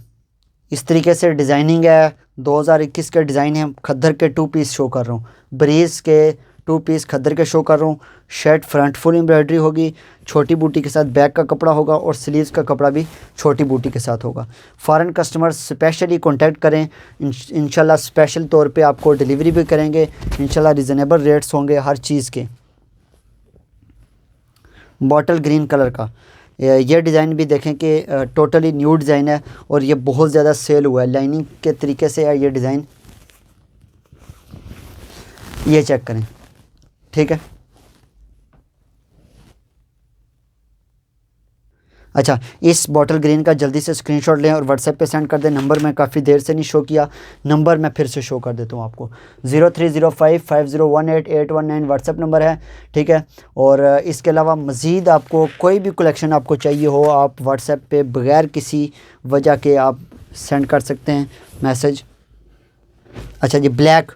[SPEAKER 1] इस तरीके से डिज़ाइनिंग है, 2021 के डिज़ाइन है। खद्दर के 2 पीस शो कर रहा हूँ, ब्रीज के 2 पीस खद्दर के शो कर रहा हूँ। शर्ट फ्रंट फुल एम्ब्रॉयडरी होगी, छोटी बूटी के साथ बैक का कपड़ा होगा और स्लीव्स का कपड़ा भी छोटी बूटी के साथ होगा। फॉरेन कस्टमर स्पेशली कॉन्टैक्ट करें, इंशाल्लाह स्पेशल तौर पे आपको डिलीवरी भी करेंगे, इंशाल्लाह रिजनेबल रेट्स होंगे हर चीज़ के। बॉटल ग्रीन कलर का ये डिज़ाइन भी देखें कि टोटली न्यू डिज़ाइन है और ये बहुत ज़्यादा सेल हुआ है, लाइनिंग के तरीके से है ये डिज़ाइन, ये चेक करें, ठीक है। अच्छा, इस बॉटल ग्रीन का जल्दी से स्क्रीनशॉट लें और व्हाट्सएप पे सेंड कर दें। नंबर मैं काफ़ी देर से नहीं शो किया, नंबर मैं फिर से शो कर देता हूँ आपको, 0305501819 व्हाट्सएप नंबर है, ठीक है। और इसके अलावा मज़ीद आपको कोई भी कलेक्शन आपको चाहिए हो, आप व्हाट्सएप पे बग़ैर किसी वजह के आप सेंड कर सकते हैं मैसेज। अच्छा जी, ब्लैक,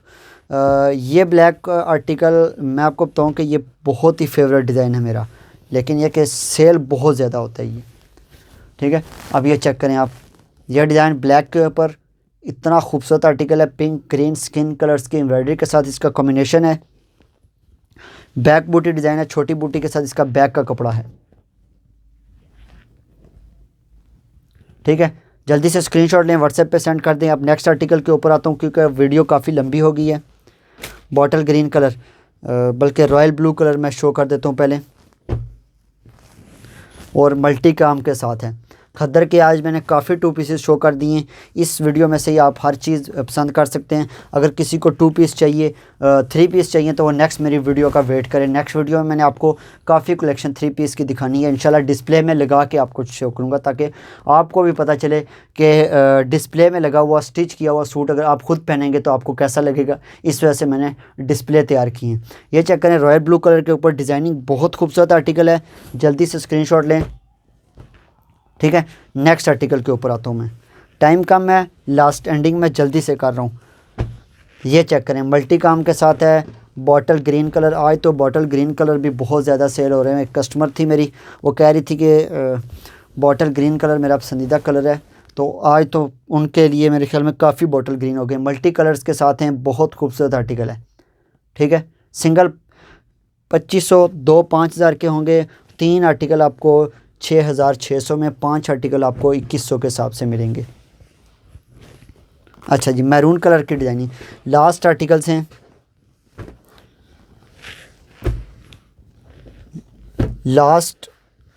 [SPEAKER 1] ये ब्लैक आर्टिकल मैं आपको बताऊँ कि ये बहुत ही फेवरेट डिज़ाइन है मेरा, लेकिन यह कि सेल बहुत ज़्यादा होता है ये, ठीक है। अब ये चेक करें आप, यह डिज़ाइन ब्लैक के ऊपर इतना खूबसूरत आर्टिकल है, पिंक ग्रीन स्किन कलर्स की एम्ब्रॉयडरी के साथ इसका कॉम्बिनेशन है। बैक बूटी डिज़ाइन है, छोटी बूटी के साथ इसका बैक का कपड़ा है, ठीक है। जल्दी से स्क्रीनशॉट लें, व्हाट्सएप पे सेंड कर दें। अब नेक्स्ट आर्टिकल के ऊपर आता हूँ क्योंकि वीडियो काफ़ी लंबी हो गई है। बॉटल ग्रीन कलर, बल्कि रॉयल ब्लू कलर मैं शो कर देता हूँ पहले, और मल्टी काम के साथ है। खद्दर के आज मैंने काफ़ी 2 पीसेस शो कर दिए हैं, इस वीडियो में से ही आप हर चीज़ पसंद कर सकते हैं। अगर किसी को 2 पीस चाहिए, 3 पीस चाहिए तो वो नेक्स्ट मेरी वीडियो का वेट करें। नेक्स्ट वीडियो में मैंने आपको काफ़ी कलेक्शन 3 पीस की दिखानी है, इंशाल्लाह डिस्प्ले में लगा के आपको शो करूँगा ताकि आपको भी पता चले कि डिस्प्ले में लगा हुआ स्टिच किया हुआ सूट अगर आप ख़ुद पहनेंगे तो आपको कैसा लगेगा, इस वजह से मैंने डिस्प्ले तैयार की है। ये चेक करें, रॉयल ब्लू कलर के ऊपर डिज़ाइनिंग, बहुत खूबसूरत आर्टिकल है, जल्दी से स्क्रीनशॉट लें, ठीक है। नेक्स्ट आर्टिकल के ऊपर आता हूँ मैं, टाइम कम है, लास्ट एंडिंग में जल्दी से कर रहा हूँ। ये चेक करें, मल्टी काम के साथ है, बॉटल ग्रीन कलर, आज तो बॉटल ग्रीन कलर भी बहुत ज़्यादा सेल हो रहे हैं। एक कस्टमर थी मेरी, वो कह रही थी कि बॉटल ग्रीन कलर मेरा पसंदीदा कलर है, तो आज तो उनके लिए मेरे ख्याल में काफ़ी बॉटल ग्रीन हो गए। मल्टी कलर्स के साथ हैं, बहुत खूबसूरत आर्टिकल है। ठीक है, सिंगल 2500, दो 5000 के होंगे। 3 आर्टिकल आपको 6600 में, 5 आर्टिकल आपको 2100 के हिसाब से मिलेंगे। अच्छा जी, मैरून कलर की डिज़ाइनिंग लास्ट आर्टिकल्स हैं। लास्ट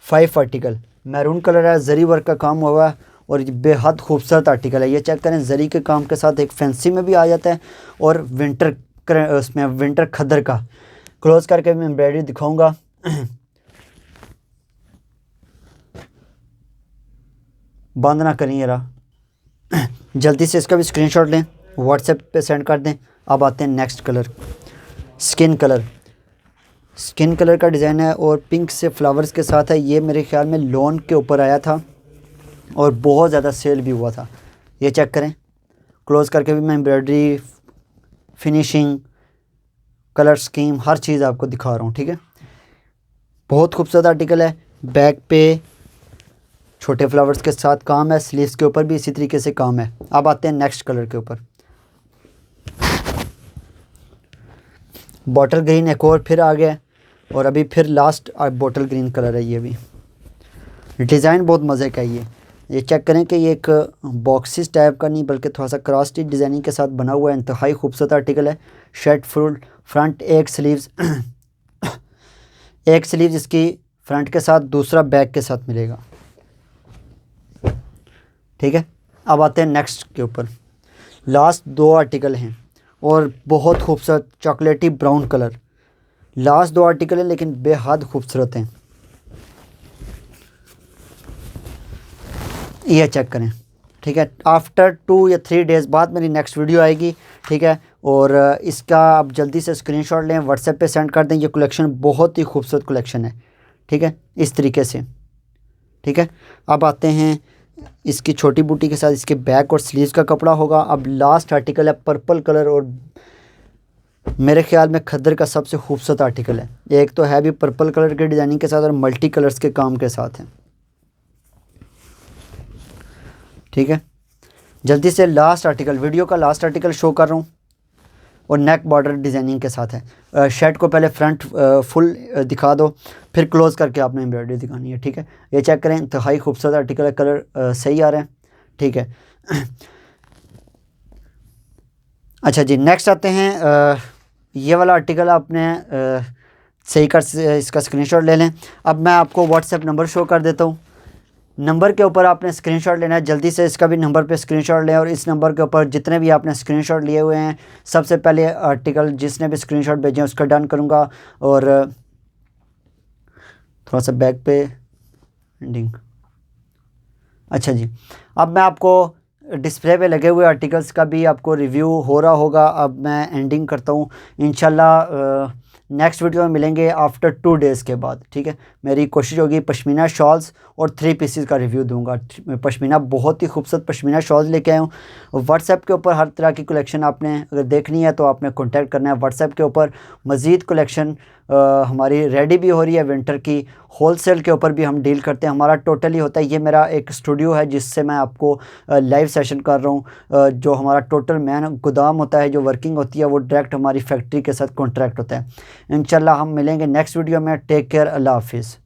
[SPEAKER 1] 5 आर्टिकल मैरून कलर है, जरी वर्क का काम हुआ है और बेहद खूबसूरत आर्टिकल है। ये चेक करें, जरी के काम के साथ एक फैंसी में भी आ जाता है और उसमें विंटर खद्दर का क्लोज करके मैं एम्ब्रॉयडरी दिखाऊंगा। बंद ना करें जरा, जल्दी से इसका भी स्क्रीनशॉट लें, व्हाट्सएप पे सेंड कर दें। अब आते हैं next colour, skin colour. Skin colour का डिज़ाइन है और पिंक से फ्लावर्स के साथ है। ये मेरे ख्याल में लॉन के ऊपर आया था और बहुत ज़्यादा सेल भी हुआ था। ये चेक करें, क्लोज करके भी मैं एम्ब्रॉयडरी, फिनिशिंग, कलर स्कीम, हर चीज़ आपको दिखा रहा हूँ। ठीक है, बहुत खूबसूरत आर्टिकल है। बैक पे छोटे फ्लावर्स के साथ काम है, स्लीव्स के ऊपर भी इसी तरीके से काम है। अब आते हैं नेक्स्ट कलर के ऊपर, बॉटल ग्रीन एक और फिर आ गया और अभी फिर लास्ट बॉटल ग्रीन कलर है। ये भी डिज़ाइन बहुत मज़े का है। ये चेक करें कि ये एक बॉक्सिस टाइप का नहीं बल्कि थोड़ा सा क्रॉस स्टिच डिज़ाइनिंग के साथ बना हुआ है। इंतहाई खूबसूरत आर्टिकल है। शर्ट फुल फ्रंट, एक स्लीव्स एक स्लीव्स इसकी फ्रंट के साथ, दूसरा बैक के साथ मिलेगा। ठीक है, अब आते हैं नेक्स्ट के ऊपर। लास्ट 2 आर्टिकल हैं और बहुत खूबसूरत चॉकलेटी ब्राउन कलर। लास्ट 2 आर्टिकल हैं लेकिन बेहद खूबसूरत हैं। ये चेक करें। ठीक है, आफ्टर 2 या 3 डेज़ बाद मेरी नेक्स्ट वीडियो आएगी। ठीक है, और इसका आप जल्दी से स्क्रीनशॉट लें, व्हाट्सएप पे सेंड कर दें। ये कलेक्शन बहुत ही खूबसूरत कलेक्शन है। ठीक है, इस तरीके से। ठीक है, अब आते हैं इसकी छोटी बूटी के साथ इसके बैक और स्लीव्स का कपड़ा होगा। अब लास्ट आर्टिकल है पर्पल कलर और मेरे ख्याल में खद्दर का सबसे खूबसूरत आर्टिकल है। एक तो है भी पर्पल कलर के डिज़ाइनिंग के साथ और मल्टी कलर्स के काम के साथ है। ठीक है, जल्दी से लास्ट आर्टिकल, वीडियो का लास्ट आर्टिकल शो कर रहा हूँ और नेक बॉर्डर डिज़ाइनिंग के साथ है। शर्ट को पहले फ्रंट फुल दिखा दो, फिर क्लोज करके आपने एम्ब्रॉयडरी दिखानी है। ठीक है, ये चेक करें, इंतहाई खूबसूरत आर्टिकल है। कलर सही आ रहे हैं। ठीक है, अच्छा जी, नेक्स्ट आते हैं। ये वाला आर्टिकल आपने सही कर इसका स्क्रीनशॉट ले लें। अब मैं आपको व्हाट्सएप नंबर शो कर देता हूँ। नंबर के ऊपर आपने स्क्रीनशॉट लेना है। जल्दी से इसका भी नंबर पे स्क्रीनशॉट लें और इस नंबर के ऊपर जितने भी आपने स्क्रीनशॉट लिए हुए हैं, सबसे पहले आर्टिकल जिसने भी स्क्रीनशॉट भेजे उसका डन करूँगा। और थोड़ा सा बैक पे एंडिंग। अच्छा जी, अब मैं आपको डिस्प्ले पे लगे हुए आर्टिकल्स का भी आपको रिव्यू हो रहा होगा। अब मैं एंडिंग करता हूँ। इंशाल्लाह नेक्स्ट वीडियो में मिलेंगे आफ्टर 2 डेज़ के बाद। ठीक है, मेरी कोशिश होगी पश्मीना शॉल्स और 3 पीसेस का रिव्यू दूंगा। पश्मीना, बहुत ही खूबसूरत पश्मीना शॉल्स लेके आया हूँ। व्हाट्सएप के ऊपर हर तरह की कलेक्शन आपने अगर देखनी है तो आपने कॉन्टैक्ट करना है व्हाट्सएप के ऊपर। मज़ीद कलेक्शन हमारी रेडी भी हो रही है विंटर की। होलसेल के ऊपर भी हम डील करते हैं। हमारा टोटली होता है, ये मेरा एक स्टूडियो है जिससे मैं आपको लाइव सेशन कर रहा हूँ। जो हमारा टोटल मैन गोदाम होता है, जो वर्किंग होती है, वो डायरेक्ट हमारी फैक्ट्री के साथ कॉन्ट्रैक्ट होता है। इंशाल्लाह हम मिलेंगे नेक्स्ट वीडियो में। टेक केयर, अल्लाह हाफिज़।